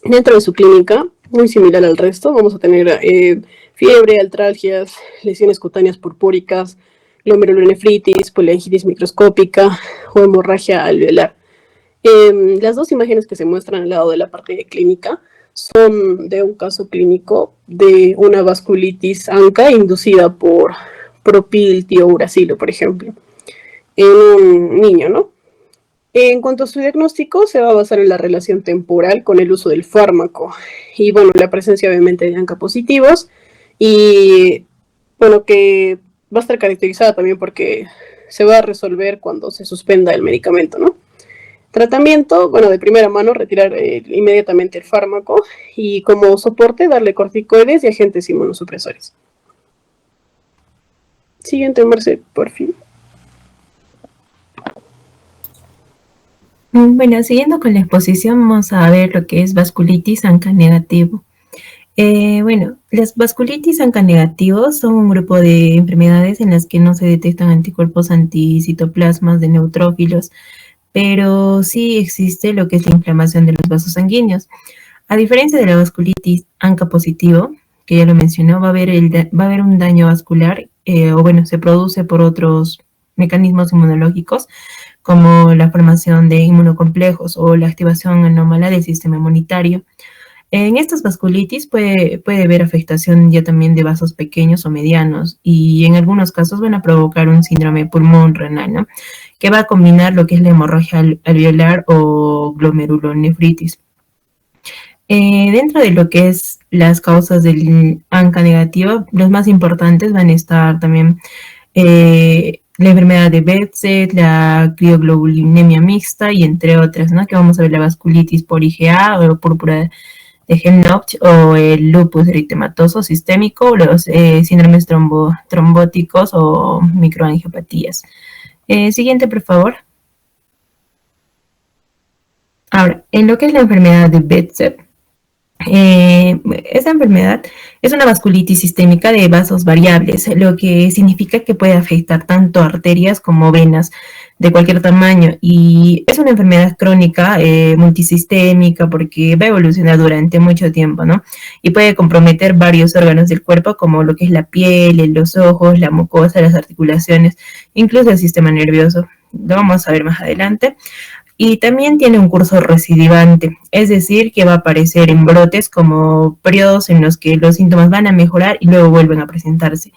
Dentro de su clínica, muy similar al resto, vamos a tener fiebre, artralgias, lesiones cutáneas purpúricas, glomerulonefritis, poliangitis microscópica o hemorragia alveolar. Las dos imágenes que se muestran al lado de la parte clínica son de un caso clínico de una vasculitis ANCA inducida por propiltiouracilo, por ejemplo, en un niño, ¿no? En cuanto a su diagnóstico, se va a basar en la relación temporal con el uso del fármaco y, bueno, la presencia obviamente de ANCA positivos y, bueno, que va a estar caracterizada también porque se va a resolver cuando se suspenda el medicamento, ¿no? Tratamiento, bueno, de primera mano, retirar inmediatamente el fármaco y como soporte darle corticoides y agentes inmunosupresores. Siguiente, Marce, por fin. Bueno, siguiendo con la exposición, vamos a ver lo que es vasculitis ANCA negativo. Bueno, las vasculitis ANCA negativos son un grupo de enfermedades en las que no se detectan anticuerpos anticitoplasmas de neutrófilos, pero sí existe lo que es la inflamación de los vasos sanguíneos. A diferencia de la vasculitis ANCA positivo, que ya lo mencionó, va a haber un daño vascular, o bueno, se produce por otros mecanismos inmunológicos, como la formación de inmunocomplejos o la activación anómala del sistema inmunitario. En estas vasculitis puede haber afectación ya también de vasos pequeños o medianos y en algunos casos van a provocar un síndrome pulmón renal, ¿no?, que va a combinar lo que es la hemorragia alveolar o glomerulonefritis. Dentro de lo que es las causas del ANCA negativo, los más importantes van a estar también la enfermedad de Behçet, la crioglobulinemia mixta y entre otras, ¿no?, que vamos a ver la vasculitis por IgA o púrpura de Henoch o el lupus eritematoso sistémico, los síndromes trombóticos o microangiopatías. Siguiente, por favor. Ahora, en lo que es la enfermedad de Behçet, esta enfermedad es una vasculitis sistémica de vasos variables, lo que significa que puede afectar tanto arterias como venas de cualquier tamaño y es una enfermedad crónica multisistémica porque va a evolucionar durante mucho tiempo, ¿no? Y puede comprometer varios órganos del cuerpo como lo que es la piel, los ojos, la mucosa, las articulaciones, incluso el sistema nervioso. Lo vamos a ver más adelante. Y también tiene un curso recidivante, es decir, que va a aparecer en brotes como periodos en los que los síntomas van a mejorar y luego vuelven a presentarse.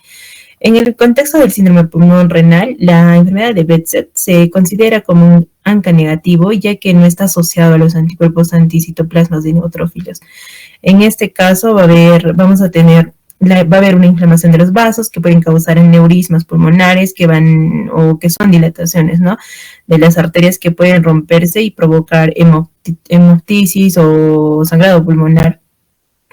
En el contexto del síndrome pulmón renal, la enfermedad de Behçet se considera como un ANCA negativo, ya que no está asociado a los anticuerpos anticitoplasmas de neutrófilos. En este caso va a haber una inflamación de los vasos que pueden causar aneurismas pulmonares que son dilataciones, ¿no?, de las arterias que pueden romperse y provocar hemoptisis o sangrado pulmonar.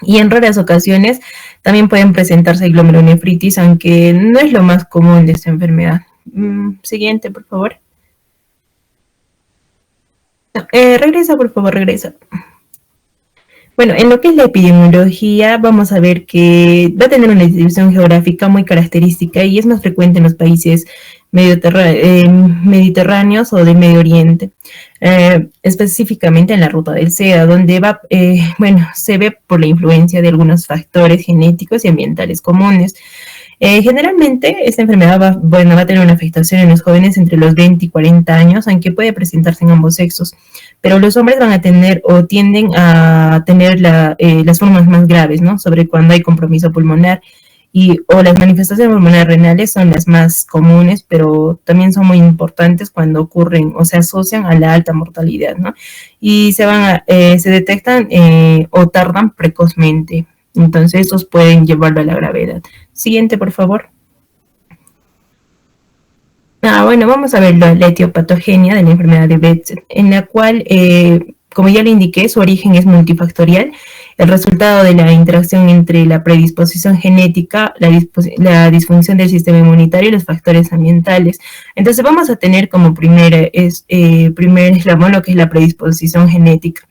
Y en raras ocasiones también pueden presentarse glomerulonefritis, aunque no es lo más común de esta enfermedad. Siguiente, por favor. Regresa, por favor, regresa. Bueno, en lo que es la epidemiología, vamos a ver que va a tener una distribución geográfica muy característica y es más frecuente en los países mediterráneos o de Medio Oriente, específicamente en la ruta del Seda, donde se ve por la influencia de algunos factores genéticos y ambientales comunes. Generalmente esta enfermedad va a tener una afectación en los jóvenes entre los 20 y 40 años, aunque puede presentarse en ambos sexos, pero los hombres van a tener o tienden a tener las formas más graves, ¿no?, sobre cuando hay compromiso pulmonar o las manifestaciones pulmonares renales son las más comunes, pero también son muy importantes cuando ocurren o se asocian a la alta mortalidad, ¿no? Y se detectan o tardan precozmente. Entonces, estos pueden llevarlo a la gravedad. Siguiente, por favor. Bueno, vamos a ver la etiopatogenia de la enfermedad de Behçet, en la cual como ya le indiqué, su origen es multifactorial, el resultado de la interacción entre la predisposición genética, la disfunción del sistema inmunitario y los factores ambientales. Entonces vamos a tener como primer eslabón lo que es la predisposición genética.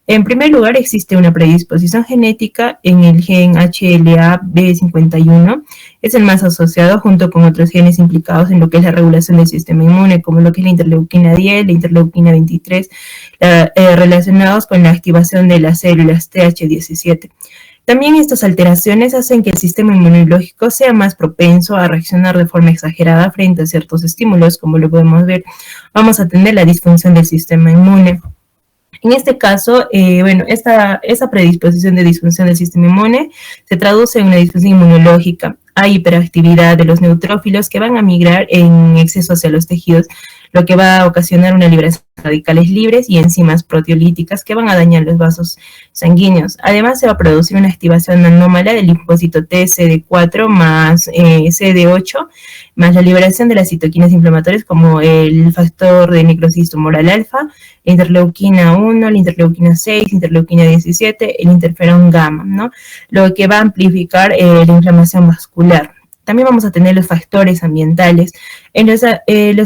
En primer lugar, existe una predisposición genética en el gen HLA-B51. Es el más asociado junto con otros genes implicados en lo que es la regulación del sistema inmune, como lo que es la interleuquina 10, la interleuquina 23, relacionados con la activación de las células TH17. También estas alteraciones hacen que el sistema inmunológico sea más propenso a reaccionar de forma exagerada frente a ciertos estímulos, como lo podemos ver. Vamos a tener la disfunción del sistema inmune. En este caso, esa predisposición de disfunción del sistema inmune se traduce en una disfunción inmunológica. Hay hiperactividad de los neutrófilos que van a migrar en exceso hacia los tejidos, lo que va a ocasionar una liberación de radicales libres y enzimas proteolíticas que van a dañar los vasos sanguíneos. Además, se va a producir una activación anómala del linfocito TCD4 más CD8, más la liberación de las citoquinas inflamatorias como el factor de necrosis tumoral alfa, la interleuquina 1, la interleuquina 6, la interleuquina 17, el interferón gamma, ¿no? Lo que va a amplificar la inflamación vascular. También vamos a tener los factores ambientales. Los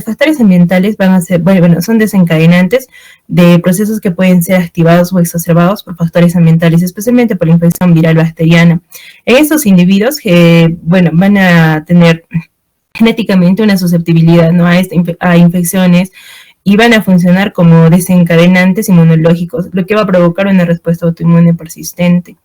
factores ambientales son desencadenantes de procesos que pueden ser activados o exacerbados por factores ambientales, especialmente por la infección viral bacteriana. En estos individuos van a tener genéticamente una susceptibilidad, ¿no?, a infecciones, y van a funcionar como desencadenantes inmunológicos, lo que va a provocar una respuesta autoinmune persistente.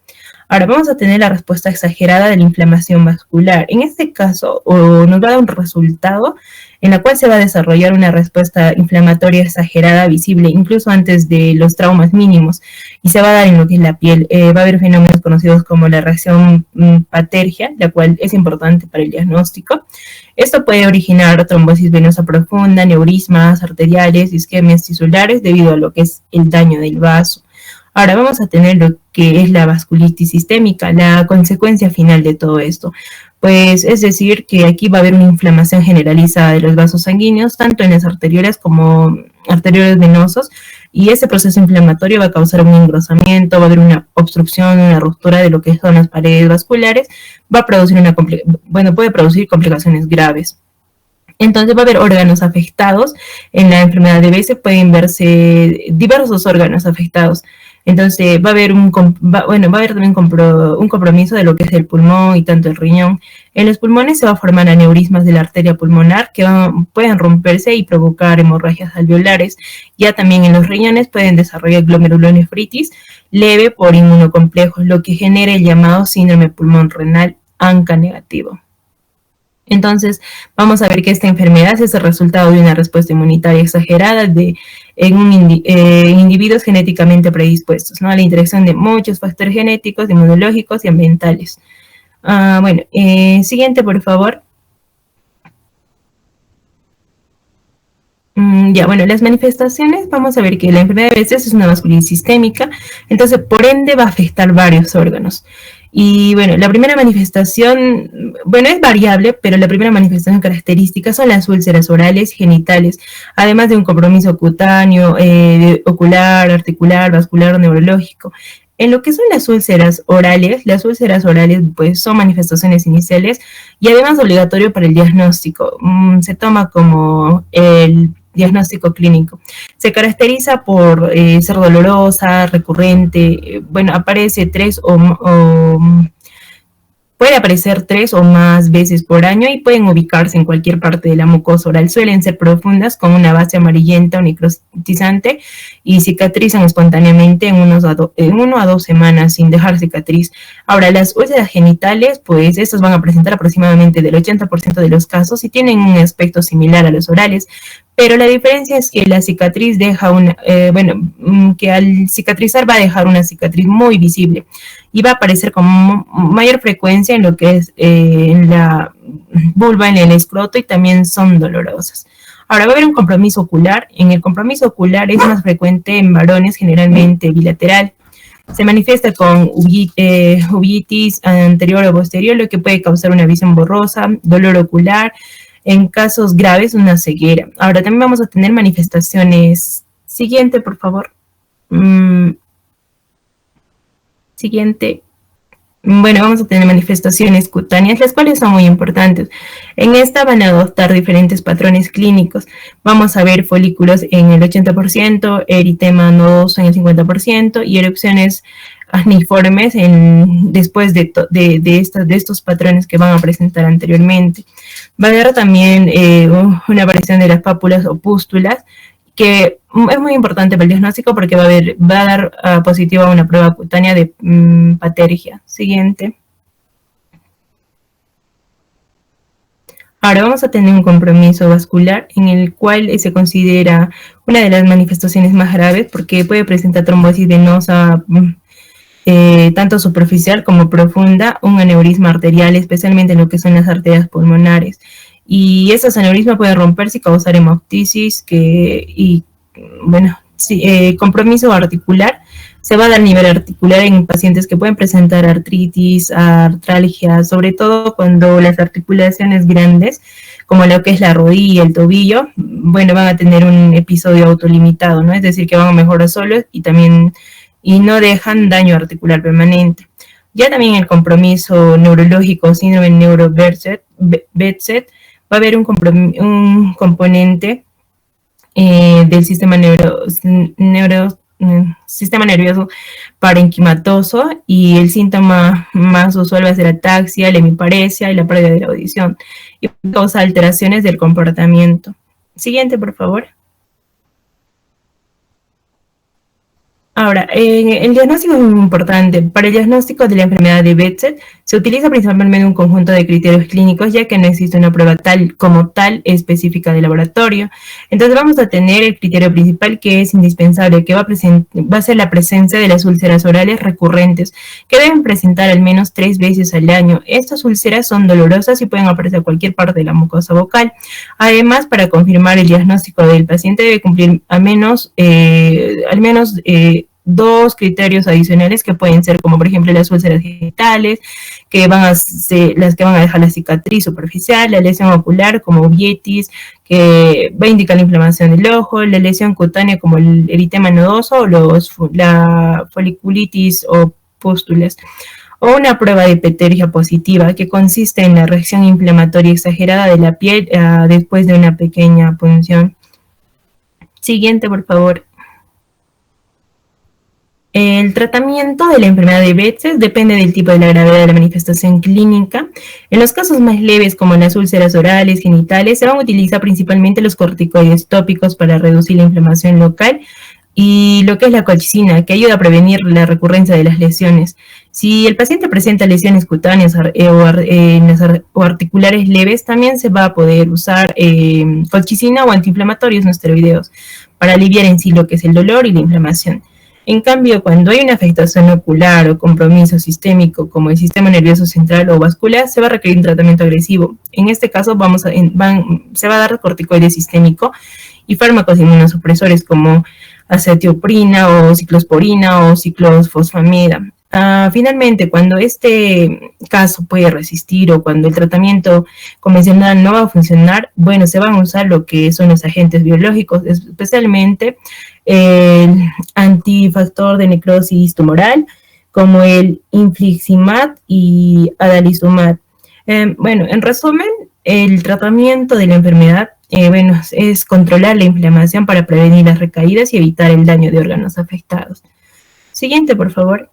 Ahora vamos a tener la respuesta exagerada de la inflamación vascular. En este caso, nos va a dar un resultado en la cual se va a desarrollar una respuesta inflamatoria exagerada visible, incluso antes de los traumas mínimos, y se va a dar en lo que es la piel. Va a haber fenómenos conocidos como la reacción Patergia, la cual es importante para el diagnóstico. Esto puede originar trombosis venosa profunda, neurismas arteriales, isquemias tisulares, debido a lo que es el daño del vaso. Ahora vamos a tener lo que es la vasculitis sistémica, la consecuencia final de todo esto. Pues es decir, que aquí va a haber una inflamación generalizada de los vasos sanguíneos, tanto en las arteriolas como arterioles venosos, y ese proceso inflamatorio va a causar un engrosamiento, va a haber una obstrucción, una ruptura de lo que son las paredes vasculares, puede producir complicaciones graves. Entonces va a haber órganos afectados. En la enfermedad de Besse pueden verse diversos órganos afectados. Entonces va a haber también un compromiso de lo que es el pulmón y tanto el riñón. En los pulmones se va a formar aneurismas de la arteria pulmonar que pueden romperse y provocar hemorragias alveolares. Ya también en los riñones pueden desarrollar glomerulonefritis leve por inmunocomplejos, lo que genera el llamado síndrome pulmón renal ANCA negativo. Entonces, vamos a ver que esta enfermedad es el resultado de una respuesta inmunitaria exagerada en individuos genéticamente predispuestos, ¿no?, a la interacción de muchos factores genéticos, inmunológicos y ambientales. Siguiente, por favor. Las manifestaciones, vamos a ver que la enfermedad de Besse es una vasculitis sistémica, entonces por ende va a afectar varios órganos. Y la primera manifestación, es variable, pero la primera manifestación característica son las úlceras orales, genitales, además de un compromiso cutáneo, ocular, articular, vascular o neurológico. En lo que son las úlceras orales pues son manifestaciones iniciales y además obligatorio para el diagnóstico. Se toma como el diagnóstico clínico. Se caracteriza por ser dolorosa, recurrente, puede aparecer 3 o más veces por año y pueden ubicarse en cualquier parte de la mucosa oral. Suelen ser profundas con una base amarillenta o necrotizante y cicatrizan espontáneamente en 1 a 2 semanas sin dejar cicatriz. Ahora, las úlceras genitales, pues estas van a presentar aproximadamente del 80% de los casos y tienen un aspecto similar a los orales, pero la diferencia es que la cicatriz que al cicatrizar va a dejar una cicatriz muy visible y va a aparecer con mayor frecuencia en lo que es en la vulva, en el escroto, y también son dolorosas. Ahora va a haber un compromiso ocular. En el compromiso ocular es más frecuente en varones, generalmente bilateral. Se manifiesta con uveitis anterior o posterior, lo que puede causar una visión borrosa, dolor ocular, en casos graves una ceguera. Ahora también vamos a tener manifestaciones. Siguiente, por favor. Siguiente. Bueno, vamos a tener manifestaciones cutáneas, las cuales son muy importantes. En esta van a adoptar diferentes patrones clínicos. Vamos a ver folículos en el 80%, eritema nodoso en el 50% y erupciones acneiformes después de estos patrones que van a presentar anteriormente. Va a haber también una aparición de las pápulas o pústulas, que es muy importante para el diagnóstico porque va a dar positiva una prueba cutánea de patergia. Siguiente. Ahora vamos a tener un compromiso vascular en el cual se considera una de las manifestaciones más graves porque puede presentar trombosis venosa tanto superficial como profunda, un aneurisma arterial, especialmente en lo que son las arterias pulmonares. Y esos aneurismas pueden romperse y causar hemoptisis, compromiso articular. Se va a dar nivel articular en pacientes que pueden presentar artritis, artralgia, sobre todo cuando las articulaciones grandes, como lo que es la rodilla, el tobillo, van a tener un episodio autolimitado, ¿no? Es decir, que van a mejorar solos y no dejan daño articular permanente. Ya también el compromiso neurológico, síndrome neuro-Behcet, va a haber un componente del sistema nervioso parenquimatoso, y el síntoma más usual va a ser ataxia, la hemiparesia y la pérdida de la audición, y causa alteraciones del comportamiento. Siguiente, por favor. Ahora, el diagnóstico es muy importante. Para el diagnóstico de la enfermedad de Behcet se utiliza principalmente un conjunto de criterios clínicos, ya que no existe una prueba como tal específica de laboratorio. Entonces vamos a tener el criterio principal, que es indispensable, que va a ser la presencia de las úlceras orales recurrentes, que deben presentar al menos 3 veces al año. Estas úlceras son dolorosas y pueden aparecer en cualquier parte de la mucosa vocal. Además, para confirmar el diagnóstico del paciente debe cumplir al menos 2 criterios adicionales, que pueden ser, como por ejemplo las úlceras genitales, las que van a dejar la cicatriz superficial, la lesión ocular como uveitis, que va a indicar la inflamación del ojo, la lesión cutánea como el eritema nodoso o la foliculitis o pústulas, o una prueba de peteria positiva, que consiste en la reacción inflamatoria exagerada de la piel después de una pequeña punción. Siguiente, por favor. El tratamiento de la enfermedad de Behcet depende del tipo de la gravedad de la manifestación clínica. En los casos más leves, como las úlceras orales, genitales, se van a utilizar principalmente los corticoides tópicos para reducir la inflamación local, y lo que es la colchicina, que ayuda a prevenir la recurrencia de las lesiones. Si el paciente presenta lesiones cutáneas o articulares leves, también se va a poder usar colchicina o antiinflamatorios no esteroideos para aliviar en sí lo que es el dolor y la inflamación. En cambio, cuando hay una afectación ocular o compromiso sistémico, como el sistema nervioso central o vascular, se va a requerir un tratamiento agresivo. En este caso, se va a dar corticoide sistémico y fármacos inmunosupresores como acetioprina o ciclosporina o ciclofosfamida. Finalmente, cuando este caso puede resistir o cuando el tratamiento convencional no va a funcionar, se van a usar lo que son los agentes biológicos, especialmente el antifactor de necrosis tumoral, como el infliximab y adalimumab. En resumen, el tratamiento de la enfermedad es controlar la inflamación para prevenir las recaídas y evitar el daño de órganos afectados. Siguiente, por favor.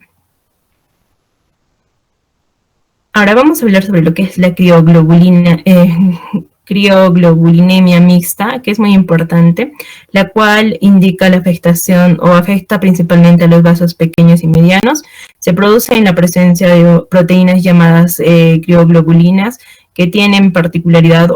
Ahora vamos a hablar sobre lo que es la crioglobulinemia mixta, que es muy importante, la cual indica la afectación o afecta principalmente a los vasos pequeños y medianos. Se produce en la presencia de proteínas llamadas crioglobulinas, que tienen particularidad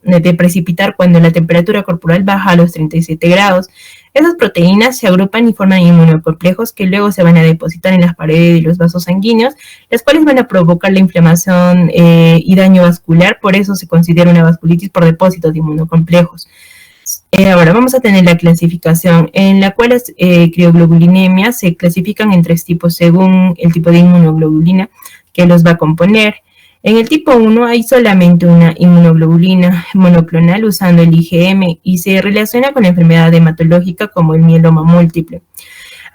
de precipitar cuando la temperatura corporal baja a los 37 grados. Esas proteínas se agrupan y forman inmunocomplejos que luego se van a depositar en las paredes de los vasos sanguíneos, las cuales van a provocar la inflamación y daño vascular. Por eso se considera una vasculitis por depósitos de inmunocomplejos. Ahora vamos a tener la clasificación, en la cual las crioglobulинemias se clasifican en 3 tipos según el tipo de inmunoglobulina que los va a componer. En el tipo 1 hay solamente una inmunoglobulina monoclonal usando el IgM y se relaciona con la enfermedad hematológica como el mieloma múltiple.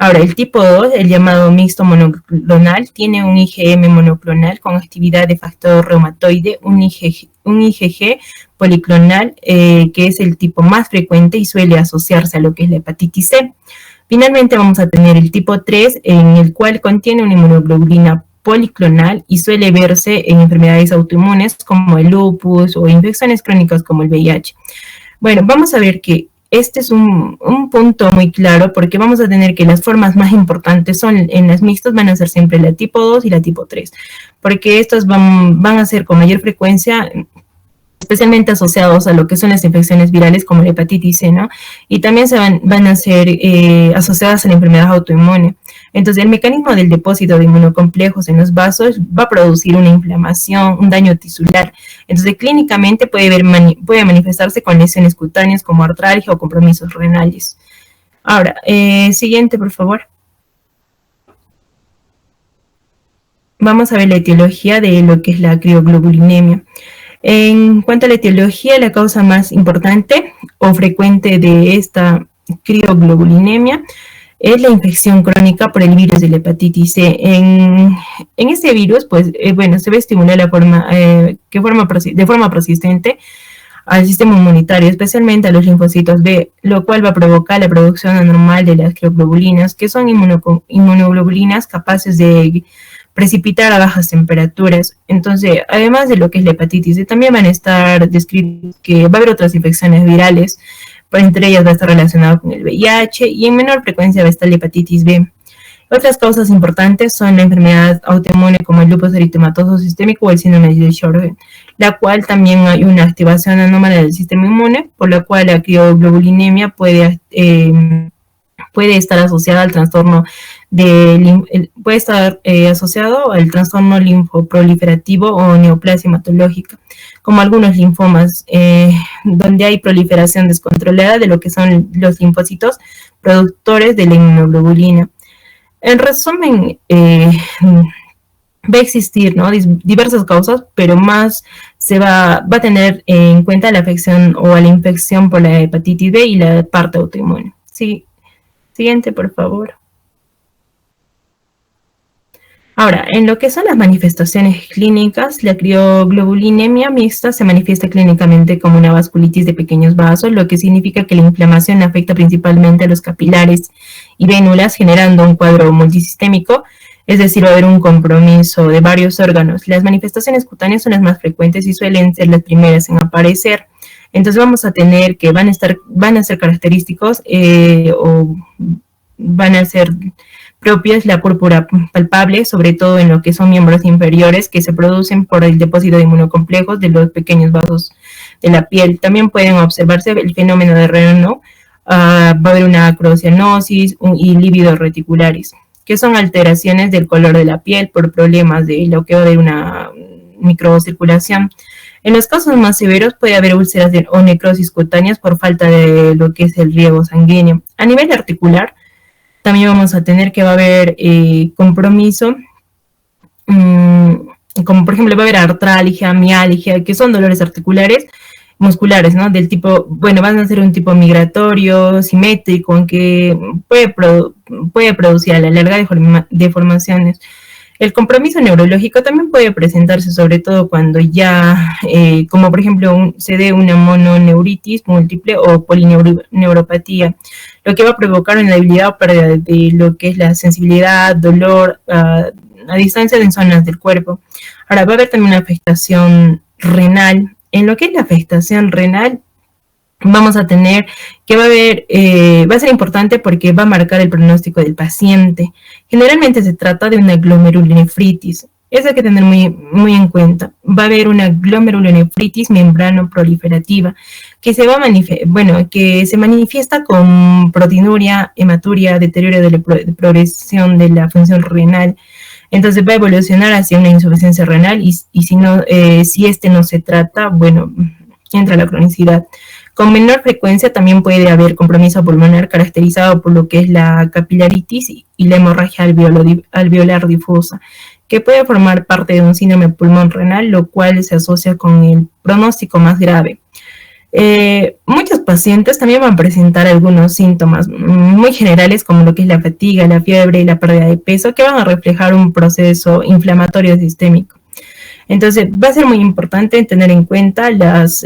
Ahora, el tipo 2, el llamado mixto monoclonal, tiene un IgM monoclonal con actividad de factor reumatoide, un IgG policlonal, que es el tipo más frecuente y suele asociarse a lo que es la hepatitis C. Finalmente vamos a tener el tipo 3, en el cual contiene una inmunoglobulina policlonal y suele verse en enfermedades autoinmunes como el lupus o infecciones crónicas como el VIH. Bueno, vamos a ver que este es un punto muy claro porque vamos a tener que las formas más importantes son en las mixtas van a ser siempre la tipo 2 y la tipo 3, porque estos van a ser con mayor frecuencia especialmente asociados a lo que son las infecciones virales como la hepatitis C, ¿no? Y también van a ser asociadas a la enfermedad autoinmune. Entonces, el mecanismo del depósito de inmunocomplejos en los vasos va a producir una inflamación, un daño tisular. Entonces, clínicamente puede manifestarse con lesiones cutáneas como artralgia o compromisos renales. Ahora, siguiente, por favor. Vamos a ver la etiología de lo que es la crioglobulinemia. En cuanto a la etiología, la causa más importante o frecuente de esta crioglobulinemia es la infección crónica por el virus de la hepatitis C. En este virus, pues, se va a estimular de forma persistente al sistema inmunitario, especialmente a los linfocitos B, lo cual va a provocar la producción anormal de las crioglobulinas, que son inmunoglobulinas capaces de precipitar a bajas temperaturas. Entonces, además de lo que es la hepatitis C, también van a estar descritos que va a haber otras infecciones virales, pero entre ellas va a estar relacionado con el VIH y en menor frecuencia va a estar la hepatitis B. Otras causas importantes son la enfermedad autoinmune como el lupus eritematoso sistémico o el síndrome de Sjögren, la cual también hay una activación anómala del sistema inmune, por la cual la crioglobulinemia puede estar asociada al trastorno asociado al trastorno linfoproliferativo o neoplasia hematológica, como algunos linfomas, donde hay proliferación descontrolada de lo que son los linfocitos productores de la inmunoglobulina. En resumen, va a existir, ¿no?, diversas causas, pero más se va a tener en cuenta la afección o la infección por la hepatitis B y la parte autoinmune. Sí. Siguiente, por favor. Ahora, en lo que son las manifestaciones clínicas, la crioglobulinemia mixta se manifiesta clínicamente como una vasculitis de pequeños vasos, lo que significa que la inflamación afecta principalmente a los capilares y vénulas, generando un cuadro multisistémico, es decir, va a haber un compromiso de varios órganos. Las manifestaciones cutáneas son las más frecuentes y suelen ser las primeras en aparecer. Entonces vamos a tener que van a ser característicos o van a ser propias la púrpura palpable, sobre todo en lo que son miembros inferiores que se producen por el depósito de inmunocomplejos de los pequeños vasos de la piel. También pueden observarse el fenómeno de Raynaud, va a haber una acrocianosis y lívidos reticulares, que son alteraciones del color de la piel por problemas de lo que va a haber una microcirculación. En los casos más severos puede haber úlceras o necrosis cutáneas por falta de lo que es el riego sanguíneo. A nivel articular, también vamos a tener que va a haber compromiso, como por ejemplo va a haber artralgia, mialgia, que son dolores articulares, musculares, ¿no? Del tipo, van a ser un tipo migratorio, simétrico, aunque puede producir a la larga deformaciones. El compromiso neurológico también puede presentarse sobre todo cuando ya, como por ejemplo se dé una mononeuritis múltiple o polineuropatía, lo que va a provocar una debilidad o pérdida de lo que es la sensibilidad, dolor, a distancia de zonas del cuerpo. Ahora va a haber también una afectación renal. En lo que es la afectación renal, vamos a tener que va a ser importante porque va a marcar el pronóstico del paciente. Generalmente se trata de una glomerulonefritis. Eso hay que tener muy en cuenta. Va a haber una glomerulonefritis membrano-proliferativa que se manifiesta con proteinuria, hematuria, deterioro de la progresión de la función renal. Entonces va a evolucionar hacia una insuficiencia renal y si este no se trata, entra la cronicidad. Con menor frecuencia también puede haber compromiso pulmonar caracterizado por lo que es la capilaritis y la hemorragia alveolar difusa, que puede formar parte de un síndrome pulmón renal, lo cual se asocia con el pronóstico más grave. Muchos pacientes también van a presentar algunos síntomas muy generales como lo que es la fatiga, la fiebre y la pérdida de peso, que van a reflejar un proceso inflamatorio sistémico. Entonces, va a ser muy importante tener en cuenta las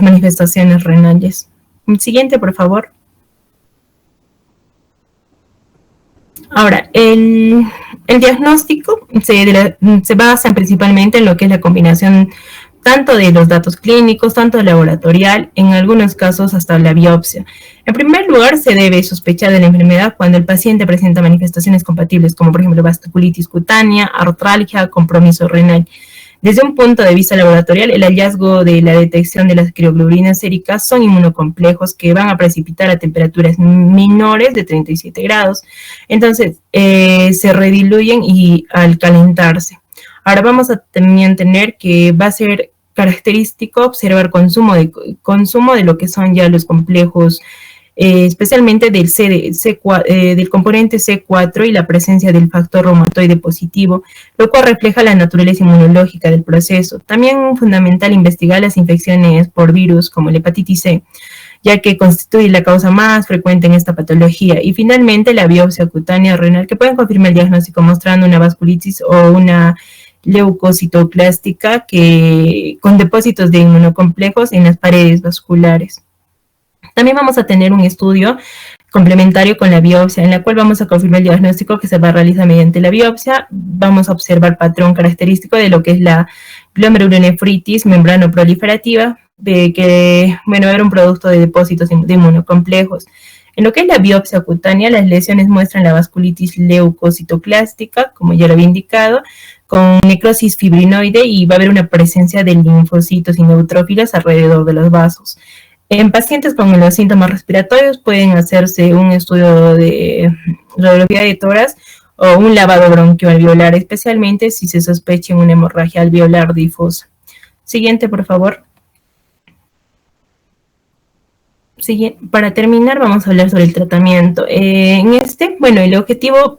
manifestaciones renales. Siguiente, por favor. Ahora, el diagnóstico se basa principalmente en lo que es la combinación tanto de los datos clínicos, tanto laboratorial, en algunos casos hasta la biopsia. En primer lugar, se debe sospechar de la enfermedad cuando el paciente presenta manifestaciones compatibles, como por ejemplo vasculitis cutánea, artralgia, compromiso renal. Desde un punto de vista laboratorial, el hallazgo de la detección de las crioglobulinas séricas son inmunocomplejos que van a precipitar a temperaturas menores de 37 grados. Entonces, se rediluyen y al calentarse. Ahora vamos a también tener que va a ser característico observar consumo de lo que son ya los complejos, especialmente del componente C4 y la presencia del factor reumatoide positivo, lo cual refleja la naturaleza inmunológica del proceso. También es fundamental investigar las infecciones por virus como la hepatitis C, ya que constituye la causa más frecuente en esta patología. Y finalmente la biopsia cutánea renal, que pueden confirmar el diagnóstico mostrando una vasculitis o una leucocitoclástica con depósitos de inmunocomplejos en las paredes vasculares. También vamos a tener un estudio complementario con la biopsia, en la cual vamos a confirmar el diagnóstico que se va a realizar mediante la biopsia. Vamos a observar patrón característico de lo que es la glomerulonefritis membrano proliferativa, de que, bueno, va a haber un producto de depósitos de inmunocomplejos. En lo que es la biopsia cutánea, las lesiones muestran la vasculitis leucocitoclástica, como ya lo había indicado, con necrosis fibrinoide y va a haber una presencia de linfocitos y neutrófilos alrededor de los vasos. En pacientes con los síntomas respiratorios pueden hacerse un estudio de radiografía de tórax o un lavado bronquioalveolar, especialmente si se sospecha una hemorragia alveolar difusa. Siguiente, por favor. Para terminar, vamos a hablar sobre el tratamiento. El objetivo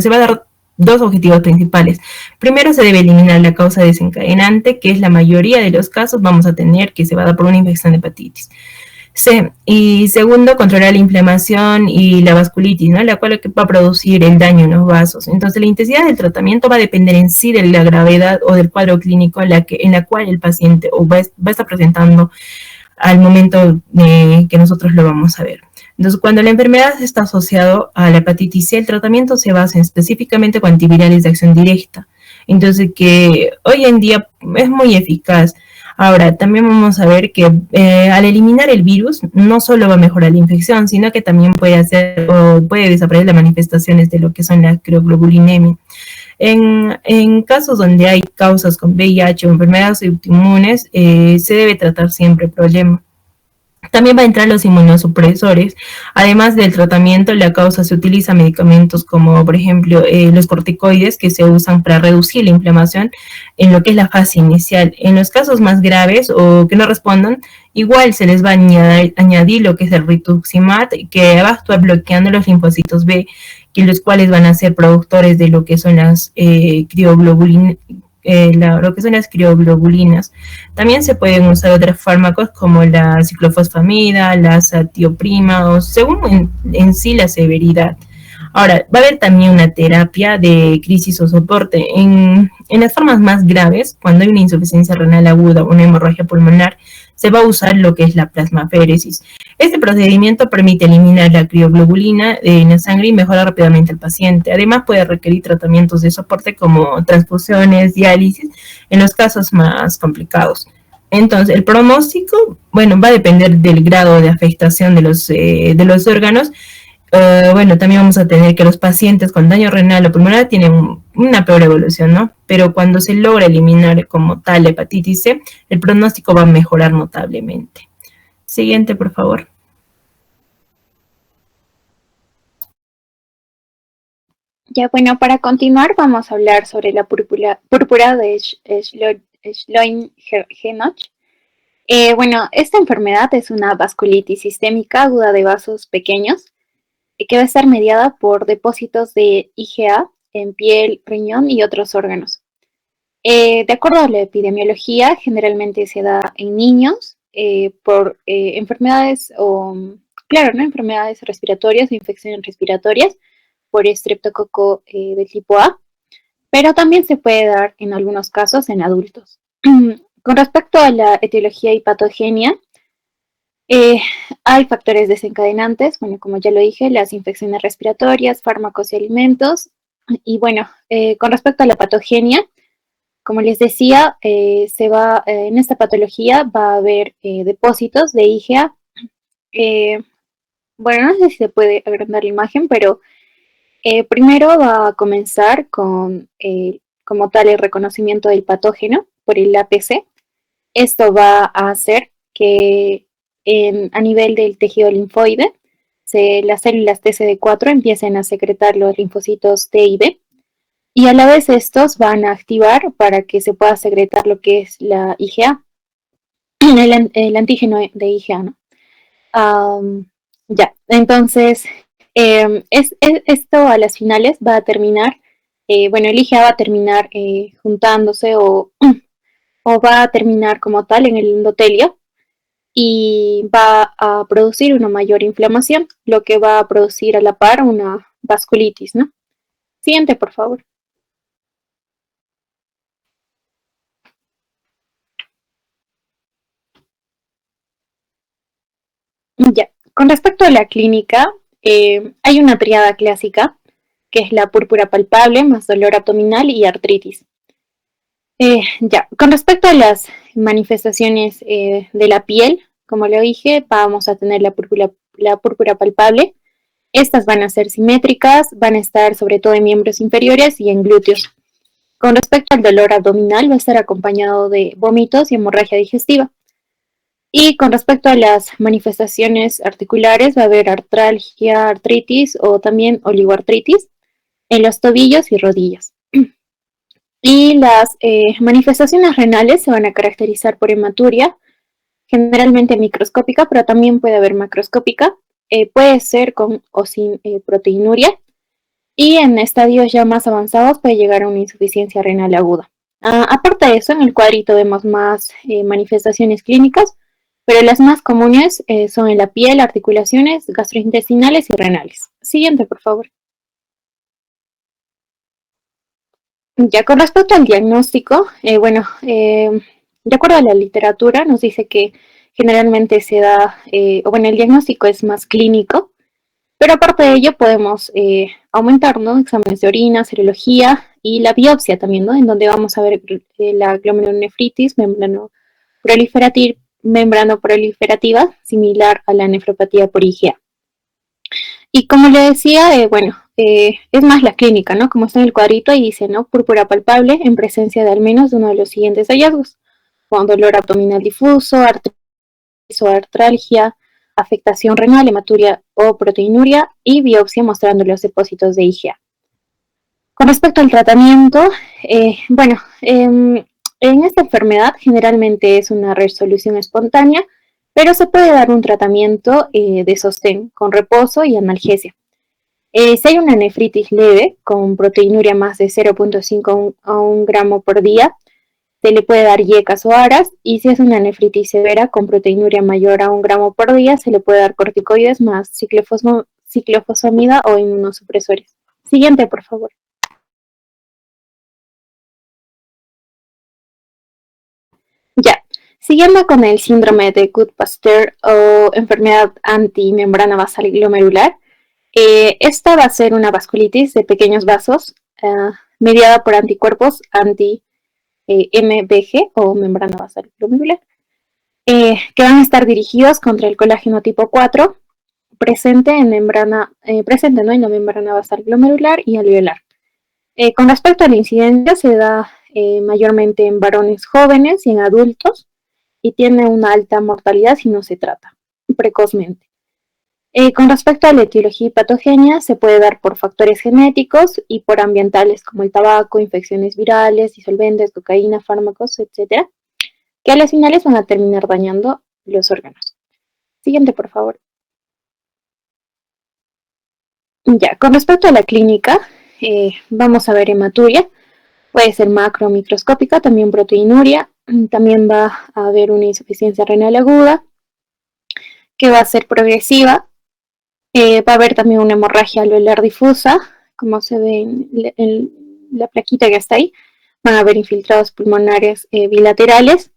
se va a dar dos objetivos principales. Primero, se debe eliminar la causa desencadenante, que es la mayoría de los casos vamos a tener que se va a dar por una infección de hepatitis C. Y segundo, controlar la inflamación y la vasculitis, ¿no? La cual va a producir el daño en los vasos. Entonces, la intensidad del tratamiento va a depender en sí de la gravedad o del cuadro clínico en la cual el paciente va a estar presentando al momento que nosotros lo vamos a ver. Entonces, cuando la enfermedad está asociada a la hepatitis C, el tratamiento se basa específicamente con antivirales de acción directa. Entonces, que hoy en día es muy eficaz. Ahora, también vamos a ver que al eliminar el virus, no solo va a mejorar la infección, sino que también puede desaparecer las manifestaciones de lo que son la crioglobulinemia. En casos donde hay causas con VIH o enfermedades autoinmunes, se debe tratar siempre el problema. También va a entrar los inmunosupresores. Además del tratamiento, la causa se utiliza medicamentos como, por ejemplo, los corticoides, que se usan para reducir la inflamación en lo que es la fase inicial. En los casos más graves o que no respondan, igual se les va a añadir lo que es el rituximab, que va a actuar bloqueando los linfocitos B, que los cuales van a ser productores de lo que son las crioglobulinas. También se pueden usar otros fármacos como la ciclofosfamida, la azatioprima, o según en sí la severidad. Ahora, va a haber también una terapia de crisis o soporte. En las formas más graves, cuando hay una insuficiencia renal aguda o una hemorragia pulmonar, se va a usar lo que es la plasmaféresis. Este procedimiento permite eliminar la crioglobulina en la sangre y mejora rápidamente al paciente. Además, puede requerir tratamientos de soporte como transfusiones, diálisis, en los casos más complicados. Entonces, el pronóstico, va a depender del grado de afectación de los órganos. También vamos a tener que los pacientes con daño renal o pulmonar tienen una peor evolución, ¿no? Pero cuando se logra eliminar como tal la hepatitis C, el pronóstico va a mejorar notablemente. Siguiente, por favor. Ya, bueno, para continuar vamos a hablar sobre la púrpura de Schlein-Henoch. Esta enfermedad es una vasculitis sistémica aguda de vasos pequeños que va a estar mediada por depósitos de IgA en piel, riñón y otros órganos. De acuerdo a la epidemiología, generalmente se da en niños por enfermedades o, claro, ¿no? Enfermedades respiratorias o infecciones respiratorias por estreptococo de tipo A, pero también se puede dar en algunos casos en adultos. Con respecto a la etiología y patogenia, hay factores desencadenantes, bueno, como ya lo dije, las infecciones respiratorias, fármacos y alimentos. Y bueno, con respecto a la patogenia, como les decía, en esta patología va a haber depósitos de IgA. Bueno, no sé si se puede agrandar la imagen, pero primero va a comenzar con, como tal, el reconocimiento del patógeno por el APC. Esto va a hacer que a nivel del tejido linfoide, las células TCD4 empiecen a secretar los linfocitos T y B, y a la vez estos van a activar para que se pueda secretar lo que es la IgA, el antígeno de IgA, ¿no? Ya, entonces, esto a las finales va a terminar, bueno, el IgA va a terminar juntándose o va a terminar como tal en el endotelio y va a producir una mayor inflamación, lo que va a producir a la par una vasculitis, ¿no? Siguiente, por favor. Ya, con respecto a la clínica, hay una triada clásica, que es la púrpura palpable, más dolor abdominal y artritis. Ya, con respecto a las manifestaciones de la piel, como lo dije, vamos a tener la púrpura palpable. Estas van a ser simétricas, van a estar sobre todo en miembros inferiores y en glúteos. Con respecto al dolor abdominal, va a estar acompañado de vómitos y hemorragia digestiva. Y con respecto a las manifestaciones articulares, va a haber artralgia, artritis o también oligoartritis en los tobillos y rodillas. Y las manifestaciones renales se van a caracterizar por hematuria, generalmente microscópica, pero también puede haber macroscópica. Puede ser con o sin proteinuria. Y en estadios ya más avanzados puede llegar a una insuficiencia renal aguda. Aparte de eso, en el cuadrito vemos más manifestaciones clínicas, pero las más comunes son en la piel, articulaciones, gastrointestinales y renales. Siguiente, por favor. Ya con respecto al diagnóstico, de acuerdo a la literatura, nos dice que generalmente se da, el diagnóstico es más clínico, pero aparte de ello podemos aumentar, ¿no? Exámenes de orina, serología y la biopsia también, ¿no? En donde vamos a ver la glomerulonefritis membranoproliferativa, similar a la nefropatía por IgA. Y como le decía, es más la clínica, ¿no? Como está en el cuadrito y dice, ¿no? Púrpura palpable en presencia de al menos de uno de los siguientes hallazgos: con dolor abdominal difuso, artritis o artralgia, afectación renal, hematuria o proteinuria y biopsia mostrando los depósitos de IgA. Con respecto al tratamiento, en esta enfermedad generalmente es una resolución espontánea, pero se puede dar un tratamiento de sostén con reposo y analgesia. Si hay una nefritis leve con proteinuria más de 0.5 a 1 gramo por día, se le puede dar yecas o aras, y si es una nefritis severa con proteinuria mayor a 1 gramo por día, se le puede dar corticoides más ciclofosfamida o inmunosupresores. Siguiente, por favor. Ya, siguiendo con el síndrome de Goodpasteur o enfermedad antimembrana basal glomerular, esta va a ser una vasculitis de pequeños vasos mediada por anticuerpos anti-MBG o membrana basal glomerular, que van a estar dirigidos contra el colágeno tipo 4 presente, ¿no? En la membrana basal glomerular y alveolar. Con respecto a la incidencia, se da mayormente en varones jóvenes y en adultos, y tiene una alta mortalidad si no se trata precozmente. Con respecto a la etiología y patogenia, se puede dar por factores genéticos y por ambientales como el tabaco, infecciones virales, disolventes, cocaína, fármacos, etc., que a las finales van a terminar dañando los órganos. Siguiente, por favor. Ya, con respecto a la clínica, vamos a ver hematuria. Puede ser macro o microscópica, también proteinuria, También va a haber una insuficiencia renal aguda, que va a ser progresiva. Va a haber también una hemorragia alveolar difusa, como se ve en la plaquita que está ahí. Van a haber infiltrados pulmonares bilaterales,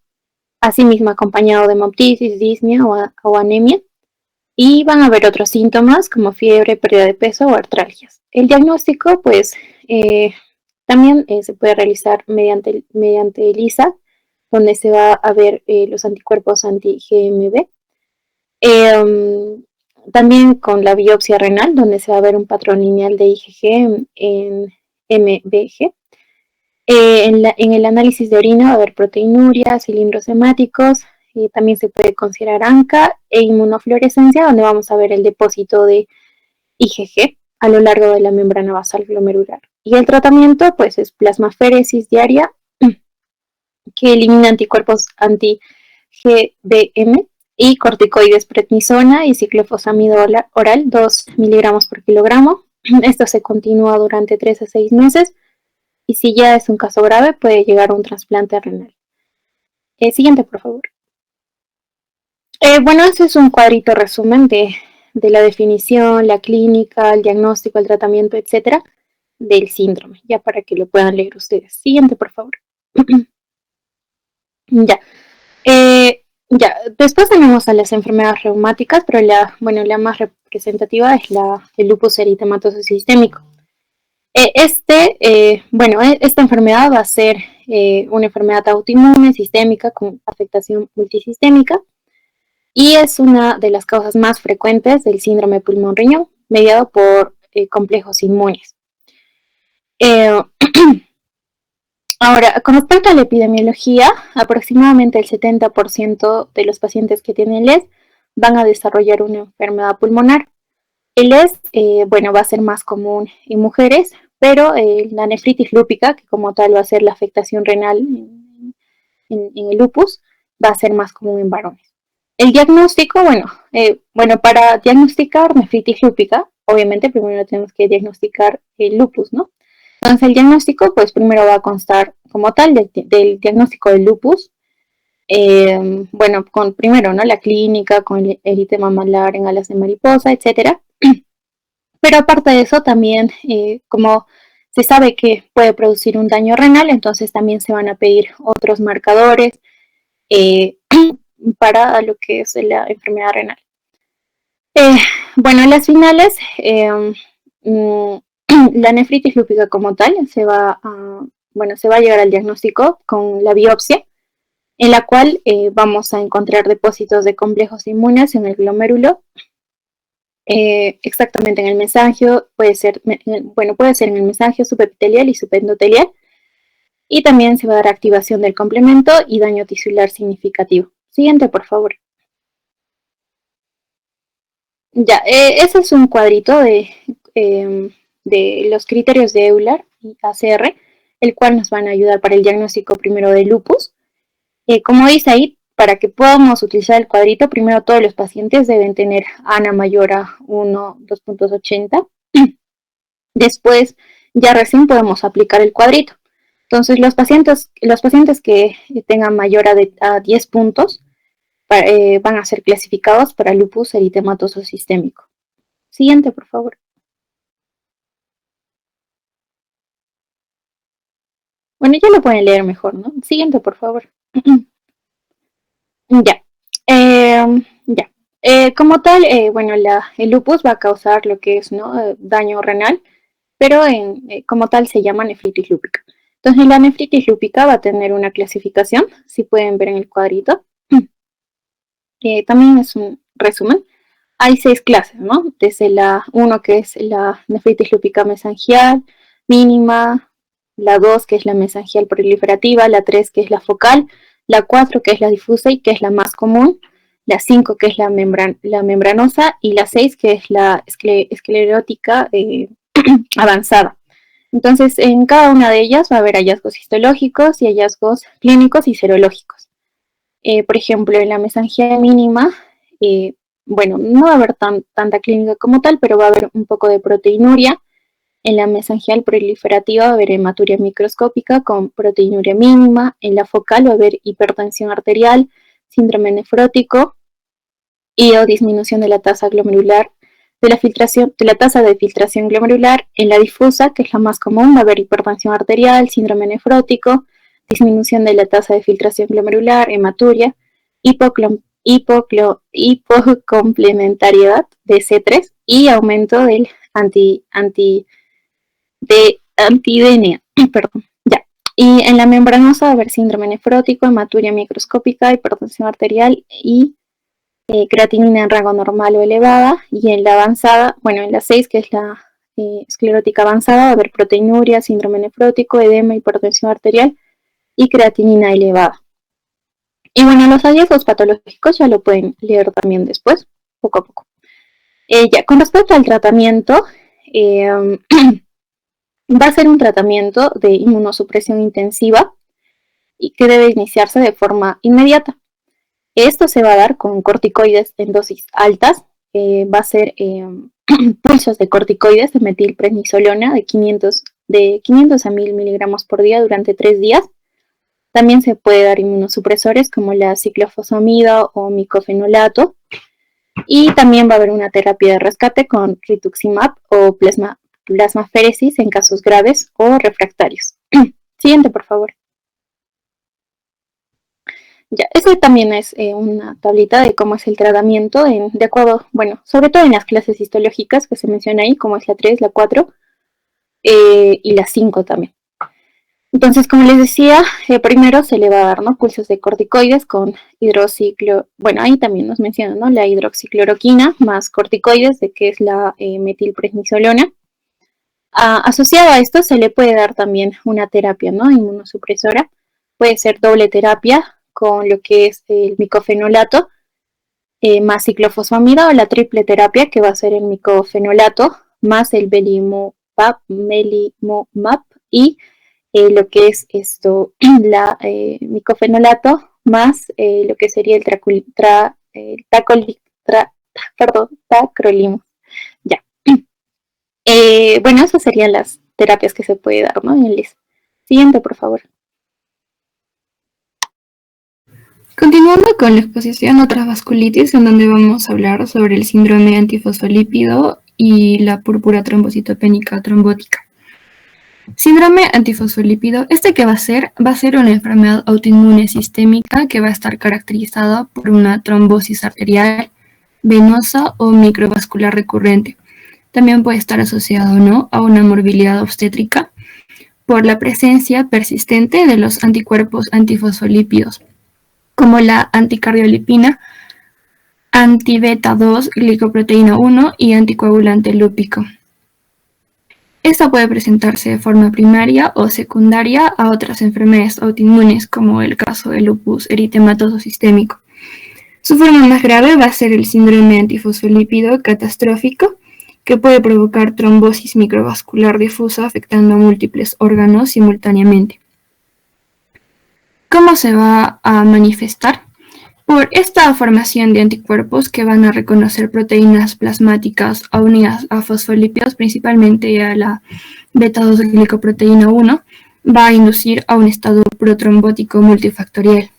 asimismo acompañado de hemoptisis, disnea o anemia. Y van a haber otros síntomas como fiebre, pérdida de peso o artralgias. El diagnóstico, pues, también se puede realizar mediante ELISA, donde se va a ver los anticuerpos anti-GMB. También con la biopsia renal, donde se va a ver un patrón lineal de IgG en MBG. En el análisis de orina va a haber proteinuria, cilindros hemáticos, y también se puede considerar ANCA e inmunofluorescencia, donde vamos a ver el depósito de IgG a lo largo de la membrana basal glomerular. Y el tratamiento, pues, es plasmaféresis diaria, que elimina anticuerpos anti-GBM y corticoides prednisona y ciclofosamido oral, 2 miligramos por kilogramo. Esto se continúa durante 3 a 6 meses y si ya es un caso grave puede llegar a un trasplante renal. Siguiente, por favor. Bueno, este es un cuadrito resumen de la definición, la clínica, el diagnóstico, el tratamiento, etcétera, del síndrome, ya para que lo puedan leer ustedes. Siguiente, por favor. Ya. Ya, después tenemos a las enfermedades reumáticas, pero la más representativa es el lupus eritematoso sistémico. Esta enfermedad va a ser una enfermedad autoinmune sistémica con afectación multisistémica y es una de las causas más frecuentes del síndrome pulmón-riñón, mediado por complejos inmunes. Ahora, con respecto a la epidemiología, aproximadamente el 70% de los pacientes que tienen LES van a desarrollar una enfermedad pulmonar. El LES, va a ser más común en mujeres, pero la nefritis lúpica, que como tal va a ser la afectación renal en el lupus, va a ser más común en varones. El diagnóstico, para diagnosticar nefritis lúpica, obviamente primero tenemos que diagnosticar el lupus, ¿no? Entonces el diagnóstico, pues primero va a constar como tal del diagnóstico del lupus, con primero, ¿no? La clínica, con el eritema malar en alas de mariposa, etcétera. Pero aparte de eso, también, como se sabe que puede producir un daño renal, entonces también se van a pedir otros marcadores para lo que es la enfermedad renal. En las finales, la nefritis lúpica como tal se va a llegar al diagnóstico con la biopsia, en la cual vamos a encontrar depósitos de complejos inmunes en el glomérulo, exactamente en el mesangio, puede ser en el mesangio subepitelial y subendotelial, y también se va a dar activación del complemento y daño tisular significativo. Siguiente, por favor. Ya, ese es un cuadrito de los criterios de Euler y ACR, el cual nos van a ayudar para el diagnóstico primero de lupus. Como dice ahí, para que podamos utilizar el cuadrito, primero todos los pacientes deben tener ANA mayor a 1, 2.80. Después, ya recién podemos aplicar el cuadrito. Entonces, los pacientes que tengan mayor a 10 puntos van a ser clasificados para lupus eritematoso sistémico. Siguiente, por favor. Bueno, ya lo pueden leer mejor, ¿no? Siguiente, por favor. Ya. Como tal, el lupus va a causar lo que es, ¿no? Daño renal, pero como tal se llama nefritis lúpica. Entonces, la nefritis lúpica va a tener una clasificación, si pueden ver en el cuadrito. También es un resumen. Hay 6 clases, ¿no? Desde la 1, que es la nefritis lúpica mesangial, mínima, la 2, que es la mesangial proliferativa, la 3, que es la focal, la 4, que es la difusa y que es la más común, la 5, que es la membranosa, y la 6, que es la esclerótica avanzada. Entonces, en cada una de ellas va a haber hallazgos histológicos y hallazgos clínicos y serológicos. Por ejemplo, en la mesangial mínima, no va a haber tanta clínica como tal, pero va a haber un poco de proteinuria, En la mesangial proliferativa va a haber hematuria microscópica con proteinuria mínima. En la focal va a haber hipertensión arterial, síndrome nefrótico y o disminución de la tasa glomerular, de la tasa de filtración glomerular. En la difusa, que es la más común, va a haber hipertensión arterial, síndrome nefrótico, disminución de la tasa de filtración glomerular, hematuria, hipocomplementariedad de C3 y aumento del antidenia. Perdón, ya. Y en la membranosa va a haber síndrome nefrótico, hematuria microscópica, hipertensión arterial y creatinina en rango normal o elevada. Y en la avanzada, bueno, en la 6, que es la esclerótica avanzada, va a haber proteinuria, síndrome nefrótico, edema, hipertensión arterial y creatinina elevada. Y bueno, los hallazgos patológicos ya lo pueden leer también después, poco a poco. Ya, con respecto al tratamiento, va a ser un tratamiento de inmunosupresión intensiva y que debe iniciarse de forma inmediata. Esto se va a dar con corticoides en dosis altas. Va a ser pulsos de corticoides de metilprednisolona de 500 a 1000 miligramos por día durante 3 días. También se puede dar inmunosupresores como la ciclofosfamida o micofenolato. Y también va a haber una terapia de rescate con rituximab o plasmaféresis en casos graves o refractarios. Siguiente, por favor. Ya, eso también es una tablita de cómo es el tratamiento de acuerdo, bueno, sobre todo en las clases histológicas que se menciona ahí, como es la 3, la 4 y la 5 también. Entonces, como les decía, primero se le va a dar, ¿no?, pulsos de corticoides con bueno, ahí también nos mencionan, ¿no?, la hidroxicloroquina más corticoides, de que es la metilprednisolona. Asociado a esto se le puede dar también una terapia, ¿no?, inmunosupresora. Puede ser doble terapia con lo que es el micofenolato más ciclofosfamida, o la triple terapia, que va a ser el micofenolato más el belimumab y lo que es esto, la micofenolato más lo que sería el tacrolimus. Ya. Bueno, esas serían las terapias que se puede dar, ¿no?, en el LIS. Siguiente, por favor. Continuando con la exposición otras vasculitis, en donde vamos a hablar sobre el síndrome antifosfolípido y la púrpura trombocitopénica trombótica. Síndrome antifosfolípido, que va a ser una enfermedad autoinmune sistémica que va a estar caracterizada por una trombosis arterial, venosa o microvascular recurrente. También puede estar asociado, ¿no?, a una morbilidad obstétrica por la presencia persistente de los anticuerpos antifosfolípidos, como la anticardiolipina, antibeta-2, glicoproteína 1 y anticoagulante lúpico. Esta puede presentarse de forma primaria o secundaria a otras enfermedades autoinmunes, como el caso del lupus eritematoso sistémico. Su forma más grave va a ser el síndrome antifosfolípido catastrófico, que puede provocar trombosis microvascular difusa afectando a múltiples órganos simultáneamente. ¿Cómo se va a manifestar? Por esta formación de anticuerpos que van a reconocer proteínas plasmáticas unidas a fosfolípidos, principalmente a la beta-2 glicoproteína 1, va a inducir a un estado protrombótico multifactorial,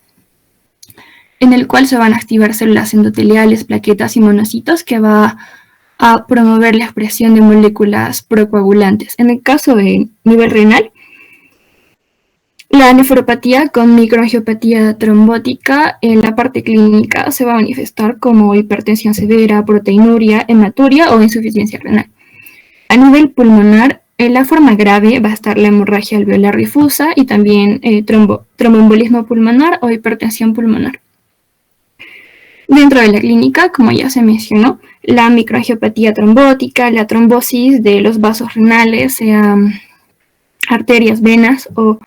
en el cual se van a activar células endoteliales, plaquetas y monocitos, que va a promover la expresión de moléculas procoagulantes. En el caso de nivel renal, la nefropatía con microangiopatía trombótica en la parte clínica se va a manifestar como hipertensión severa, proteinuria, hematuria o insuficiencia renal. A nivel pulmonar, en la forma grave va a estar la hemorragia alveolar difusa y también tromboembolismo pulmonar o hipertensión pulmonar. Dentro de la clínica, como ya se mencionó, la microangiopatía trombótica, la trombosis de los vasos renales, sean arterias, venas o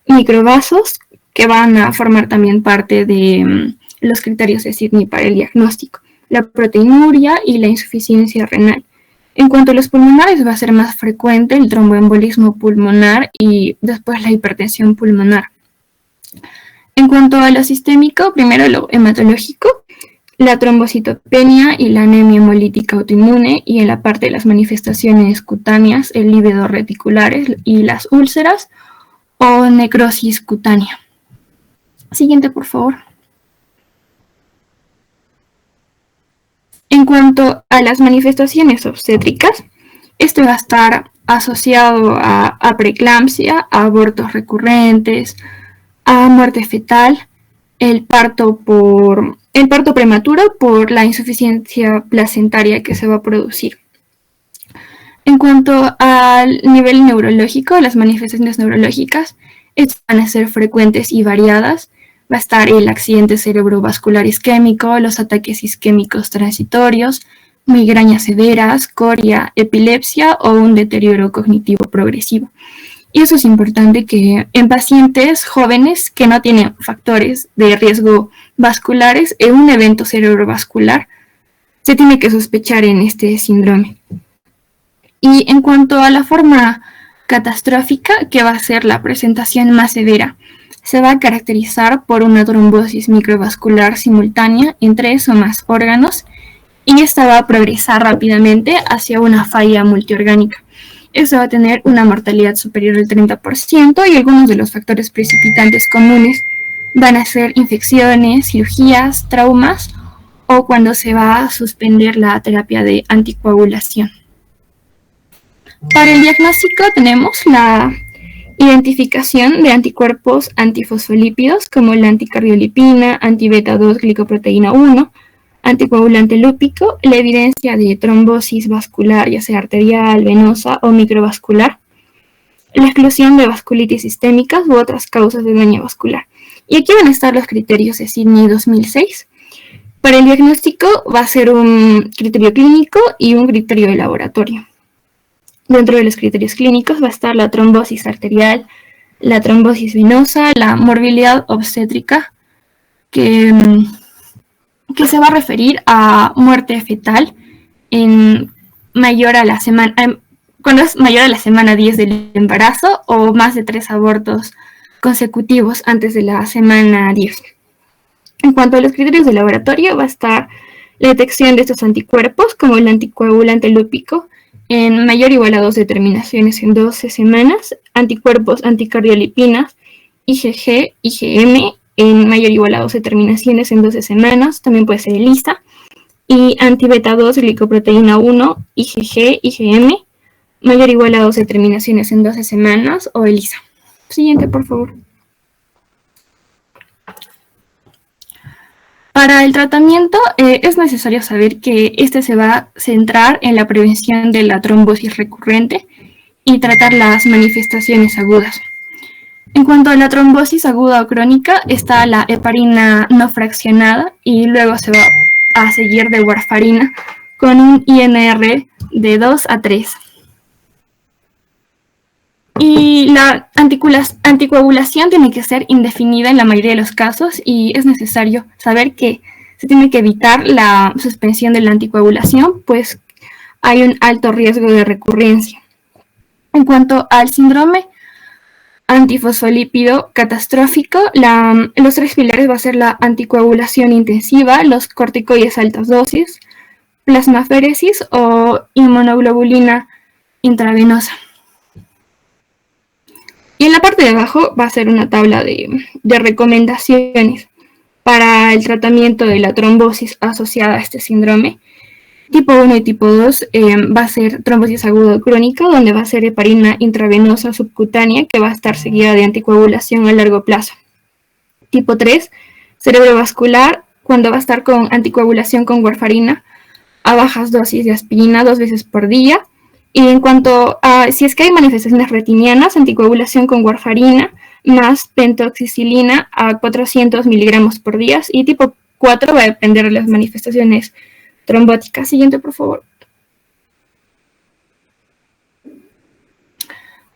microvasos, que van a formar también parte de los criterios de Sidney para el diagnóstico, la proteinuria y la insuficiencia renal. En cuanto a los pulmonares, va a ser más frecuente el tromboembolismo pulmonar y después la hipertensión pulmonar. En cuanto a lo sistémico, primero lo hematológico, la trombocitopenia y la anemia hemolítica autoinmune, y en la parte de las manifestaciones cutáneas, el lívido reticulares y las úlceras o necrosis cutánea. Siguiente, por favor. En cuanto a las manifestaciones obstétricas, este va a estar asociado a preeclampsia, a abortos recurrentes, a muerte fetal, el parto prematuro por la insuficiencia placentaria que se va a producir. En cuanto al nivel neurológico, las manifestaciones neurológicas van a ser frecuentes y variadas. Va a estar el accidente cerebrovascular isquémico, los ataques isquémicos transitorios, migrañas severas, coria, epilepsia o un deterioro cognitivo progresivo. Y eso es importante, que en pacientes jóvenes que no tienen factores de riesgo vasculares, en un evento cerebrovascular se tiene que sospechar en este síndrome. Y en cuanto a la forma catastrófica, que va a ser la presentación más severa, se va a caracterizar por una trombosis microvascular simultánea en 3 o más órganos, y esta va a progresar rápidamente hacia una falla multiorgánica. Esto va a tener una mortalidad superior al 30%, y algunos de los factores precipitantes comunes van a ser infecciones, cirugías, traumas o cuando se va a suspender la terapia de anticoagulación. Para el diagnóstico tenemos la identificación de anticuerpos antifosfolípidos como la anticardiolipina, antibeta 2 glicoproteína 1, anticoagulante lúpico, la evidencia de trombosis vascular, ya sea arterial, venosa o microvascular, la exclusión de vasculitis sistémicas u otras causas de daño vascular. Y aquí van a estar los criterios de Sydney 2006. Para el diagnóstico va a ser un criterio clínico y un criterio de laboratorio. Dentro de los criterios clínicos va a estar la trombosis arterial, la trombosis venosa, la morbilidad obstétrica, que se va a referir a muerte fetal cuando es mayor a la semana 10 del embarazo o más de 3 abortos consecutivos antes de la semana 10. En cuanto a los criterios de laboratorio, va a estar la detección de estos anticuerpos como el anticoagulante lúpico en mayor o igual a 2 determinaciones en 12 semanas, anticuerpos anticardiolipinas, IgG, IgM, en mayor o igual a 2 determinaciones en 12 semanas, también puede ser ELISA, y antibeta 2 glicoproteína 1, IgG, IgM, mayor o igual a 2 determinaciones en 12 semanas, o ELISA. Siguiente, por favor. Para el tratamiento es necesario saber que este se va a centrar en la prevención de la trombosis recurrente y tratar las manifestaciones agudas. En cuanto a la trombosis aguda o crónica, está la heparina no fraccionada y luego se va a seguir de warfarina con un INR de 2 a 3. Y la anticoagulación tiene que ser indefinida en la mayoría de los casos, y es necesario saber que se tiene que evitar la suspensión de la anticoagulación, pues hay un alto riesgo de recurrencia. En cuanto al síndrome antifosfolípido catastrófico, los 3 pilares va a ser la anticoagulación intensiva, los corticoides altas dosis, plasmaféresis o inmunoglobulina intravenosa. Y en la parte de abajo va a ser una tabla de recomendaciones para el tratamiento de la trombosis asociada a este síndrome. Tipo 1 y tipo 2 va a ser trombosis aguda crónica, donde va a ser heparina intravenosa subcutánea, que va a estar seguida de anticoagulación a largo plazo. Tipo 3, cerebrovascular, cuando va a estar con anticoagulación con warfarina a bajas dosis de aspirina 2 veces por día. Y en cuanto a si es que hay manifestaciones retinianas, anticoagulación con warfarina más pentoxicilina a 400 miligramos por día. Y tipo 4 va a depender de las manifestaciones trombóticas. Siguiente, por favor.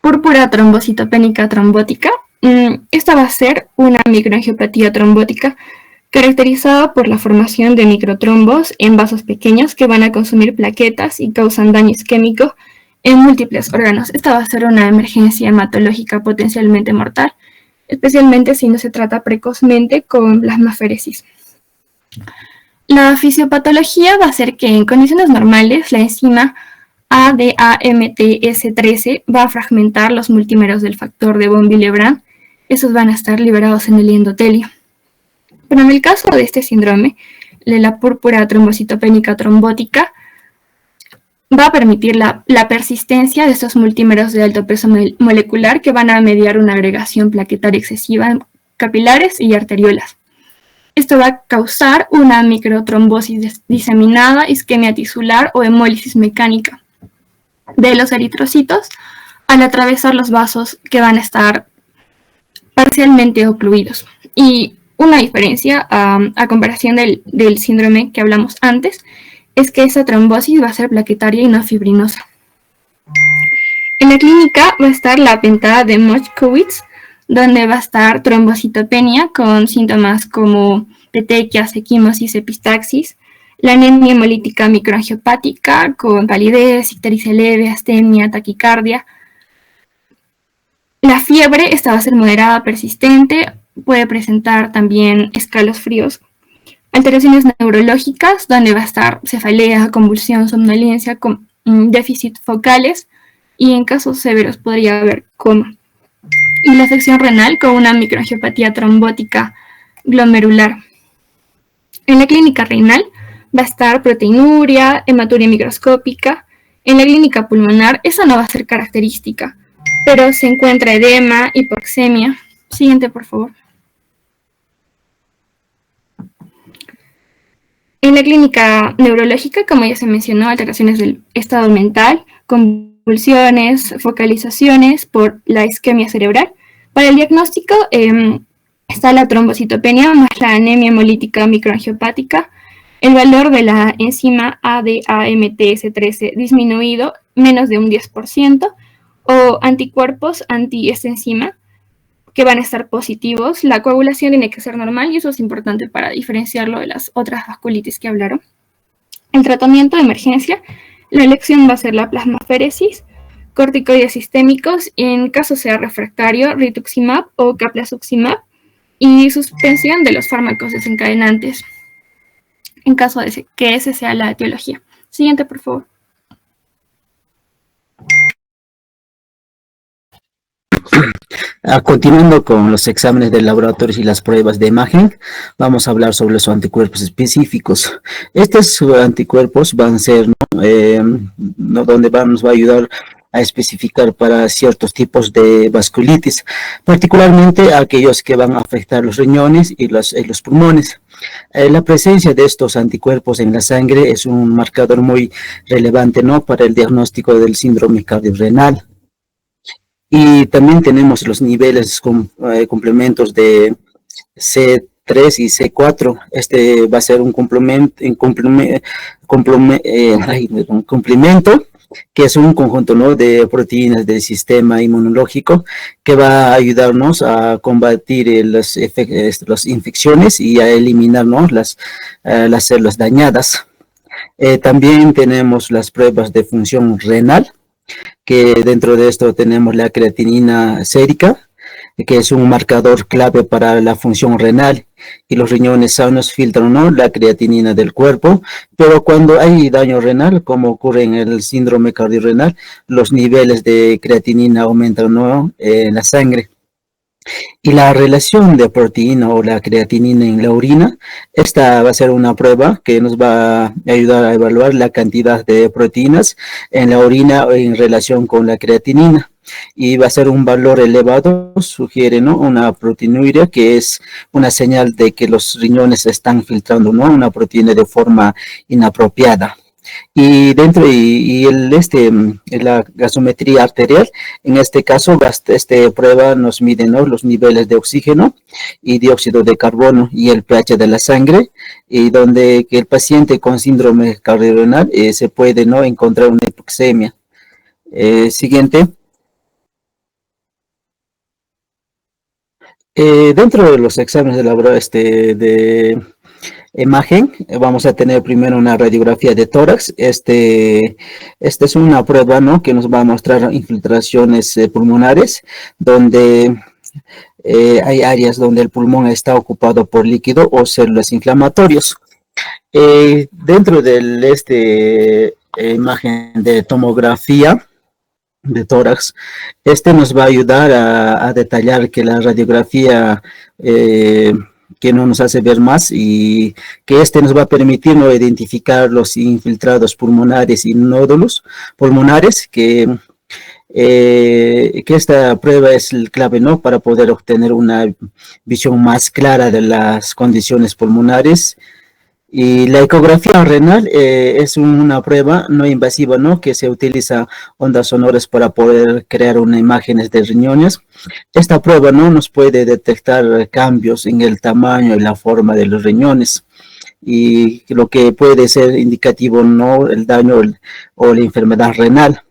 Púrpura trombocitopénica trombótica. Esta va a ser una microangiopatía trombótica caracterizada por la formación de microtrombos en vasos pequeños que van a consumir plaquetas y causan daño isquémico en múltiples órganos. Esta va a ser una emergencia hematológica potencialmente mortal, especialmente si no se trata precozmente con plasmaféresis. La fisiopatología va a ser que en condiciones normales la enzima ADAMTS13 va a fragmentar los multímeros del factor de von Willebrand. Esos van a estar liberados en el endotelio. Pero en el caso de este síndrome, de la púrpura trombocitopénica trombótica, va a permitir la persistencia de estos multímeros de alto peso molecular que van a mediar una agregación plaquetaria excesiva en capilares y arteriolas. Esto va a causar una microtrombosis diseminada, isquemia tisular o hemólisis mecánica de los eritrocitos al atravesar los vasos que van a estar parcialmente ocluidos. Y una diferencia a comparación del síndrome que hablamos antes es que esa trombosis va a ser plaquetaria y no fibrinosa. En la clínica va a estar la pentada de Moshkowitz, donde va a estar trombocitopenia con síntomas como petequias, equimosis, epistaxis, la anemia hemolítica microangiopática con palidez, ictericia leve, astemia, taquicardia. La fiebre, esta va a ser moderada, persistente, puede presentar también escalofríos. Alteraciones neurológicas, donde va a estar cefalea, convulsión, somnolencia, con déficit focales, y en casos severos podría haber coma. Y la afección renal con una microangiopatía trombótica glomerular. En la clínica renal va a estar proteinuria, hematuria microscópica. En la clínica pulmonar, esa no va a ser característica, pero se encuentra edema, hipoxemia. Siguiente, por favor. En la clínica neurológica, como ya se mencionó, alteraciones del estado mental, convulsiones, focalizaciones por la isquemia cerebral. Para el diagnóstico está la trombocitopenia más la anemia hemolítica microangiopática, el valor de la enzima ADAMTS13 disminuido menos de un 10%, o anticuerpos anti esta enzima que van a estar positivos. La coagulación tiene que ser normal y eso es importante para diferenciarlo de las otras vasculitis que hablaron. El tratamiento de emergencia, la elección va a ser la plasmaféresis, corticoides sistémicos, en caso sea refractario, rituximab o caplasuximab, y suspensión de los fármacos desencadenantes, en caso de que ese sea la etiología. Siguiente, por favor. Continuando con los exámenes de laboratorios y las pruebas de imagen, vamos a hablar sobre los anticuerpos específicos. Estos anticuerpos van a ser, donde nos va a ayudar a especificar para ciertos tipos de vasculitis, particularmente aquellos que van a afectar los riñones y los pulmones. La presencia de estos anticuerpos en la sangre es un marcador muy relevante, ¿no?, para el diagnóstico del síndrome cardiorrenal. Y también tenemos los niveles complementos de C3 y C4. Este va a ser un complemento que es un conjunto, ¿no?, de proteínas del sistema inmunológico que va a ayudarnos a combatir las infecciones y a eliminar, ¿no?, las células dañadas. También tenemos las pruebas de función renal, que dentro de esto tenemos la creatinina sérica, que es un marcador clave para la función renal, y los riñones sanos filtran, ¿no?, la creatinina del cuerpo, pero cuando hay daño renal, como ocurre en el síndrome cardiorrenal, los niveles de creatinina aumentan, ¿no?, en la sangre. Y la relación de proteína o la creatinina en la orina, esta va a ser una prueba que nos va a ayudar a evaluar la cantidad de proteínas en la orina en relación con la creatinina. Y va a ser un valor elevado, sugiere, ¿no?, una proteinuria, que es una señal de que los riñones están filtrando, ¿no?, una proteína de forma inapropiada. Y dentro la gasometría arterial, en este caso, esta prueba nos mide, ¿no?, los niveles de oxígeno y dióxido de carbono y el pH de la sangre, y donde que el paciente con síndrome cardiorrenal se puede, ¿no?, encontrar una hipoxemia. Siguiente. Dentro de los exámenes de imagen, vamos a tener primero una radiografía de tórax. Esta es una prueba, ¿no?, que nos va a mostrar infiltraciones pulmonares, donde hay áreas donde el pulmón está ocupado por líquido o células inflamatorias. Dentro de imagen de tomografía de tórax, nos va a ayudar a detallar que la radiografía que no nos hace ver más y que nos va a permitir, ¿no?, identificar los infiltrados pulmonares y nódulos pulmonares que esta prueba es el clave, ¿no?, para poder obtener una visión más clara de las condiciones pulmonares. Y la ecografía renal es una prueba no invasiva, ¿no?, que se utiliza ondas sonoras para poder crear una imágenes de riñones. Esta prueba no nos puede detectar cambios en el tamaño y la forma de los riñones, y lo que puede ser indicativo, ¿no?, el daño o la enfermedad renal.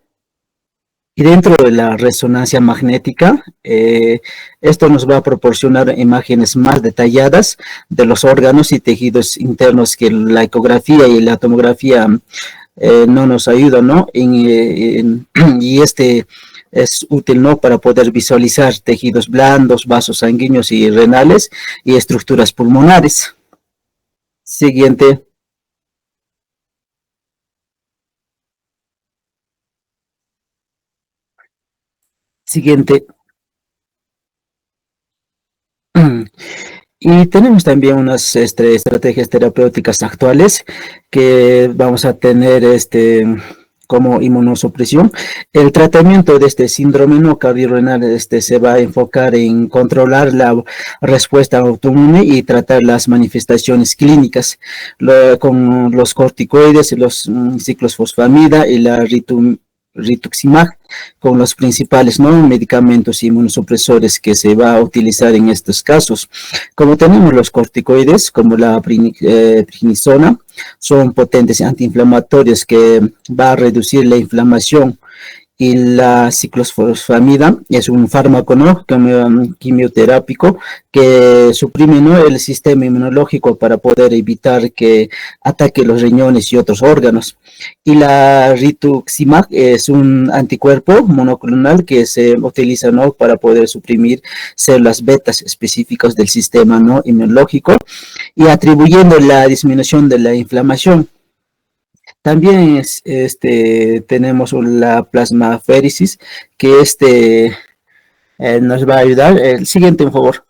Y dentro de la resonancia magnética, esto nos va a proporcionar imágenes más detalladas de los órganos y tejidos internos que la ecografía y la tomografía no nos ayudan, ¿no? Y es útil, ¿no?, para poder visualizar tejidos blandos, vasos sanguíneos y renales y estructuras pulmonares. Siguiente. Siguiente. Y tenemos también unas estrategias terapéuticas actuales que vamos a tener como inmunosupresión. El tratamiento de este síndrome no cardiorrenal se va a enfocar en controlar la respuesta autoinmune y tratar las manifestaciones clínicas con los corticoides, los ciclofosfamida y la rituximab, con los principales, ¿no?, medicamentos inmunosupresores que se va a utilizar en estos casos. Como tenemos los corticoides, como la prednisona, son potentes antiinflamatorios que va a reducir la inflamación, y la ciclofosfamida es un fármaco, ¿no?, quimioterápico que suprime, ¿no?, el sistema inmunológico para poder evitar que ataque los riñones y otros órganos. Y la rituximab es un anticuerpo monoclonal que se utiliza, ¿no?, para poder suprimir células betas específicas del sistema, ¿no?, inmunológico, y atribuyendo la disminución de la inflamación. También tenemos la plasmaféresis, que nos va a ayudar. El siguiente, por favor.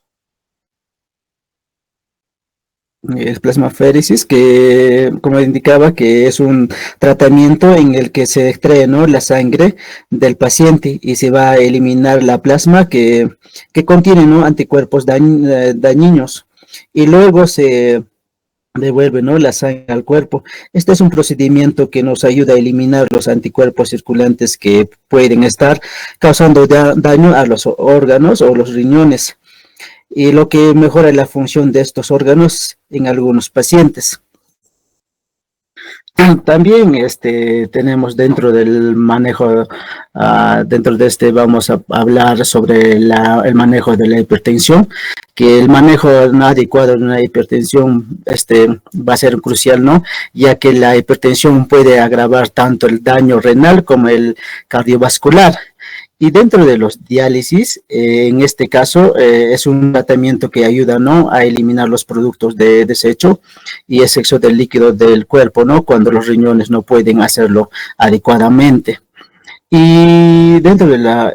El plasmaféresis, que como indicaba, que es un tratamiento en el que se extrae, ¿no?, la sangre del paciente y se va a eliminar la plasma que contiene, ¿no?, anticuerpos dañinos, y luego se devuelve, ¿no?, la sangre al cuerpo. Este es un procedimiento que nos ayuda a eliminar los anticuerpos circulantes que pueden estar causando daño a los órganos o los riñones, y lo que mejora la función de estos órganos en algunos pacientes. También tenemos dentro del manejo, dentro de vamos a hablar sobre el manejo de la hipertensión, que el manejo no adecuado de una hipertensión va a ser crucial, ¿no?, ya que la hipertensión puede agravar tanto el daño renal como el cardiovascular. Y dentro de los diálisis, en este caso, es un tratamiento que ayuda, ¿no?, a eliminar los productos de desecho y exceso del líquido del cuerpo, ¿no?, cuando los riñones no pueden hacerlo adecuadamente. Y dentro de la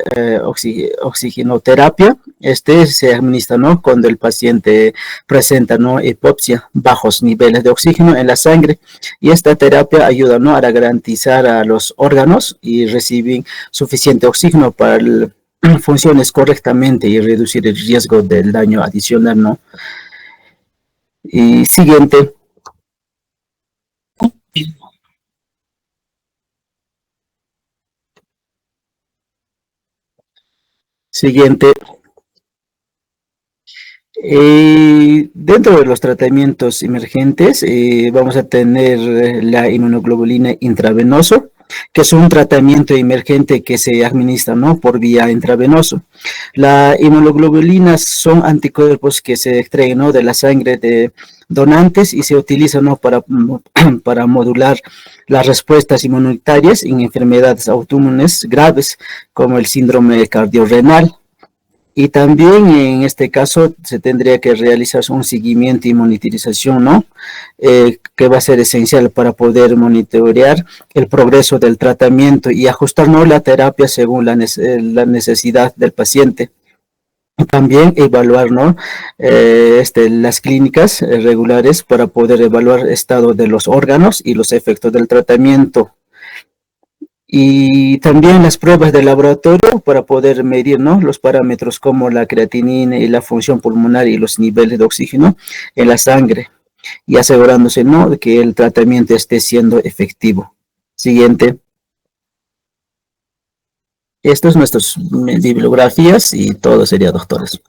oxigenoterapia, se administra, ¿no?, cuando el paciente presenta, ¿no?, hipoxia, bajos niveles de oxígeno en la sangre, y esta terapia ayuda, ¿no?, a garantizar a los órganos y reciben suficiente oxígeno para funciones correctamente y reducir el riesgo del daño adicional, ¿no? Y siguiente. Siguiente. Dentro de los tratamientos emergentes, vamos a tener la inmunoglobulina intravenoso, que es un tratamiento emergente que se administra, ¿no?, por vía intravenoso. La inmunoglobulinas son anticuerpos que se extraen, ¿no?, de la sangre de donantes y se utilizan, ¿no?, para modular las respuestas inmunitarias en enfermedades autoinmunes graves como el síndrome cardiorrenal. Y también en este caso se tendría que realizar un seguimiento y monitorización, ¿no? Que va a ser esencial para poder monitorear el progreso del tratamiento y ajustar, ¿no?, la terapia según la necesidad del paciente. También evaluar, ¿no?, las clínicas regulares para poder evaluar el estado de los órganos y los efectos del tratamiento. Y también las pruebas de laboratorio para poder medir, ¿no?, los parámetros como la creatinina y la función pulmonar y los niveles de oxígeno en la sangre y asegurándose, ¿no?, de que el tratamiento esté siendo efectivo. Siguiente. Estas son nuestras bibliografías y todo sería, doctores.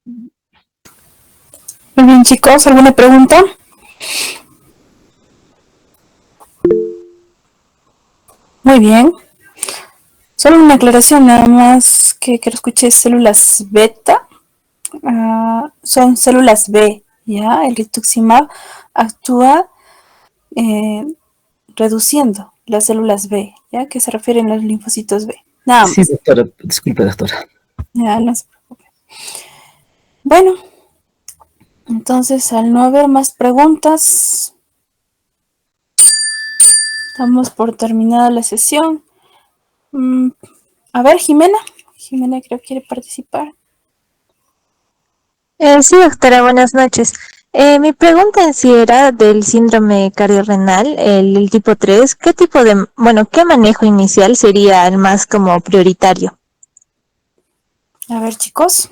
Muy bien, chicos, ¿alguna pregunta? Muy bien. Solo una aclaración, nada más que lo escuché, células beta. Son células B, ¿ya? El rituximab actúa reduciendo las células B, ¿ya? Que se refieren a los linfocitos B. Nada Sí, más. doctora, disculpe, doctora. Ya, no se preocupe. Bueno, entonces al no haber más preguntas, estamos por terminada la sesión. A ver, Jimena. Jimena creo que quiere participar. Sí, doctora, buenas noches. Mi pregunta en sí era del síndrome cardiorrenal, el tipo 3. ¿Qué tipo de, qué manejo inicial sería el más como prioritario? A ver, chicos.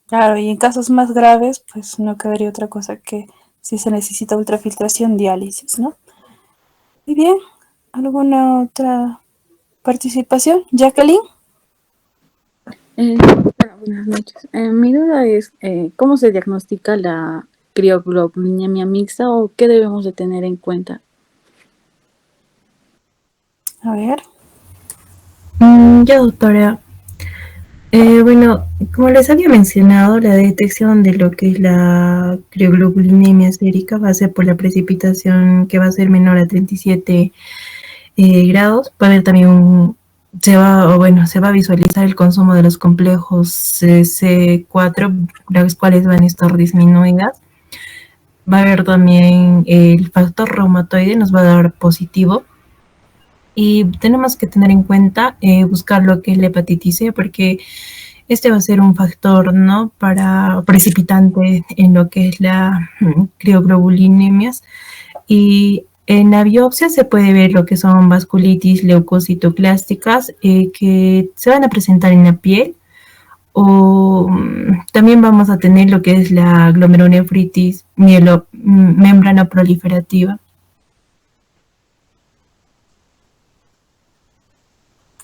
Claro, y en casos más graves, pues no quedaría otra cosa que si se necesita ultrafiltración, diálisis, ¿no? Muy bien. ¿Alguna otra participación? Jacqueline. Bueno, buenas noches. Mi duda es, ¿cómo se diagnostica la crioglobulinemia mixta o qué debemos de tener en cuenta? A ver. Ya, doctora. Bueno, como les había mencionado, la detección de lo que es la crioglobulinemia sérica va a ser por la precipitación que va a ser menor a 37 grados. Va a haber también se va a visualizar el consumo de los complejos C4, las cuales van a estar disminuidas. Va a haber también el factor reumatoide, nos va a dar positivo. Y tenemos que tener en cuenta buscar lo que es la hepatitis C, porque este va a ser un factor, ¿no?, para precipitante en lo que es la crioglobulinemias. Y en la biopsia se puede ver lo que son vasculitis leucocitoclásticas que se van a presentar en la piel, o también vamos a tener lo que es la glomerulonefritis membrana proliferativa.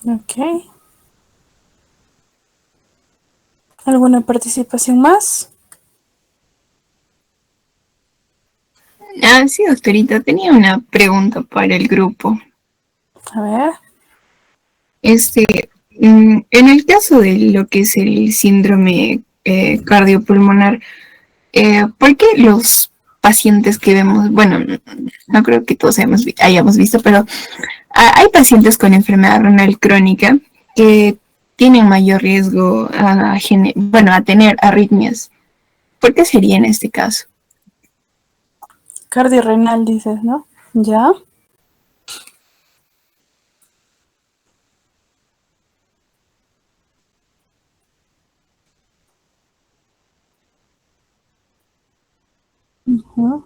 Ok. ¿Alguna participación más? Sí, doctorita, tenía una pregunta para el grupo. A ver. En el caso de lo que es el síndrome cardiopulmonar, ¿por qué los pacientes que vemos, bueno, no creo que todos hayamos visto, pero hay pacientes con enfermedad renal crónica que tienen mayor riesgo a tener arritmias? ¿Por qué sería en este caso? Cardiorrenal dices, ¿no? Ya. Ujú.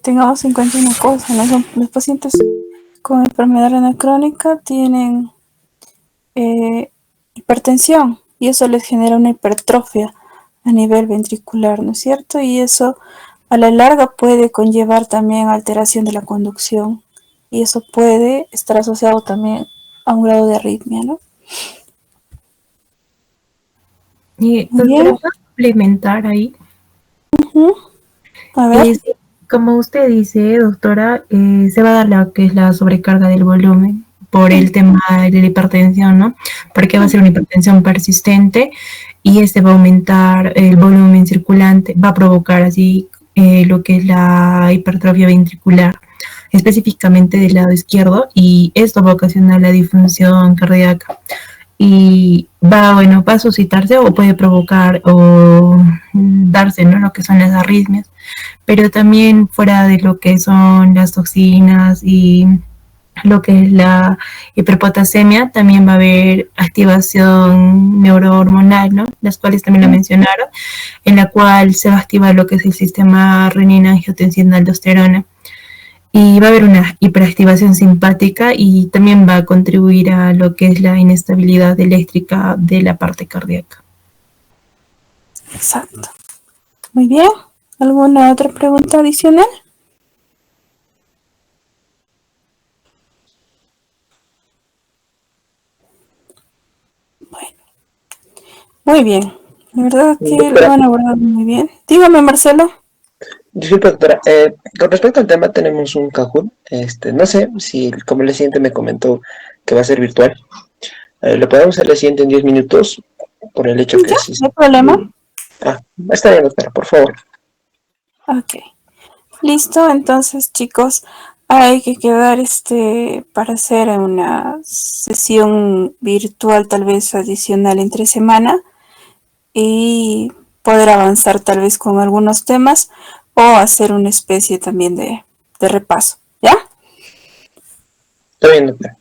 Tengamos en cuenta una cosa, ¿no? Los pacientes con enfermedad renal crónica tienen hipertensión y eso les genera una hipertrofia a nivel ventricular, ¿no es cierto? Y eso a la larga puede conllevar también alteración de la conducción y eso puede estar asociado también a un grado de arritmia, ¿no? Y Muy doctora, bien. ¿puedo complementar ahí? A ver. Sí, como usted dice, doctora, se va a dar lo que es la sobrecarga del volumen por el tema de la hipertensión, ¿no? Porque va a ser una hipertensión persistente y este va a aumentar el volumen circulante, va a provocar así lo que es la hipertrofia ventricular, específicamente del lado izquierdo, y esto va a ocasionar la disfunción cardíaca y bueno, va a suscitarse o puede provocar o darse, ¿no? Lo que son las arritmias, pero también fuera de lo que son las toxinas y lo que es la hiperpotasemia, también va a haber activación neurohormonal, ¿no? Las cuales también la mencionaron, en la cual se va a activar lo que es el sistema renina-angiotensina-aldosterona. Y va a haber una hiperactivación simpática y también va a contribuir a lo que es la inestabilidad eléctrica de la parte cardíaca. Exacto. Muy bien. ¿Alguna otra pregunta adicional? Bueno. Muy bien. La verdad que lo Doctora, han abordado muy bien. Dígame, Marcelo. disculpa, doctora, con respecto al tema tenemos un Kahoot, no sé si como el siguiente me comentó que va a ser virtual, lo podemos hacer el siguiente en 10 minutos por el hecho que Ya, sí. no hay problema. Ah, está bien, doctora, por favor. Ok. Listo, entonces chicos, hay que quedar para hacer una sesión virtual tal vez adicional entre semana y poder avanzar tal vez con algunos temas o hacer una especie también de repaso, ¿ya? Está bien, doctora.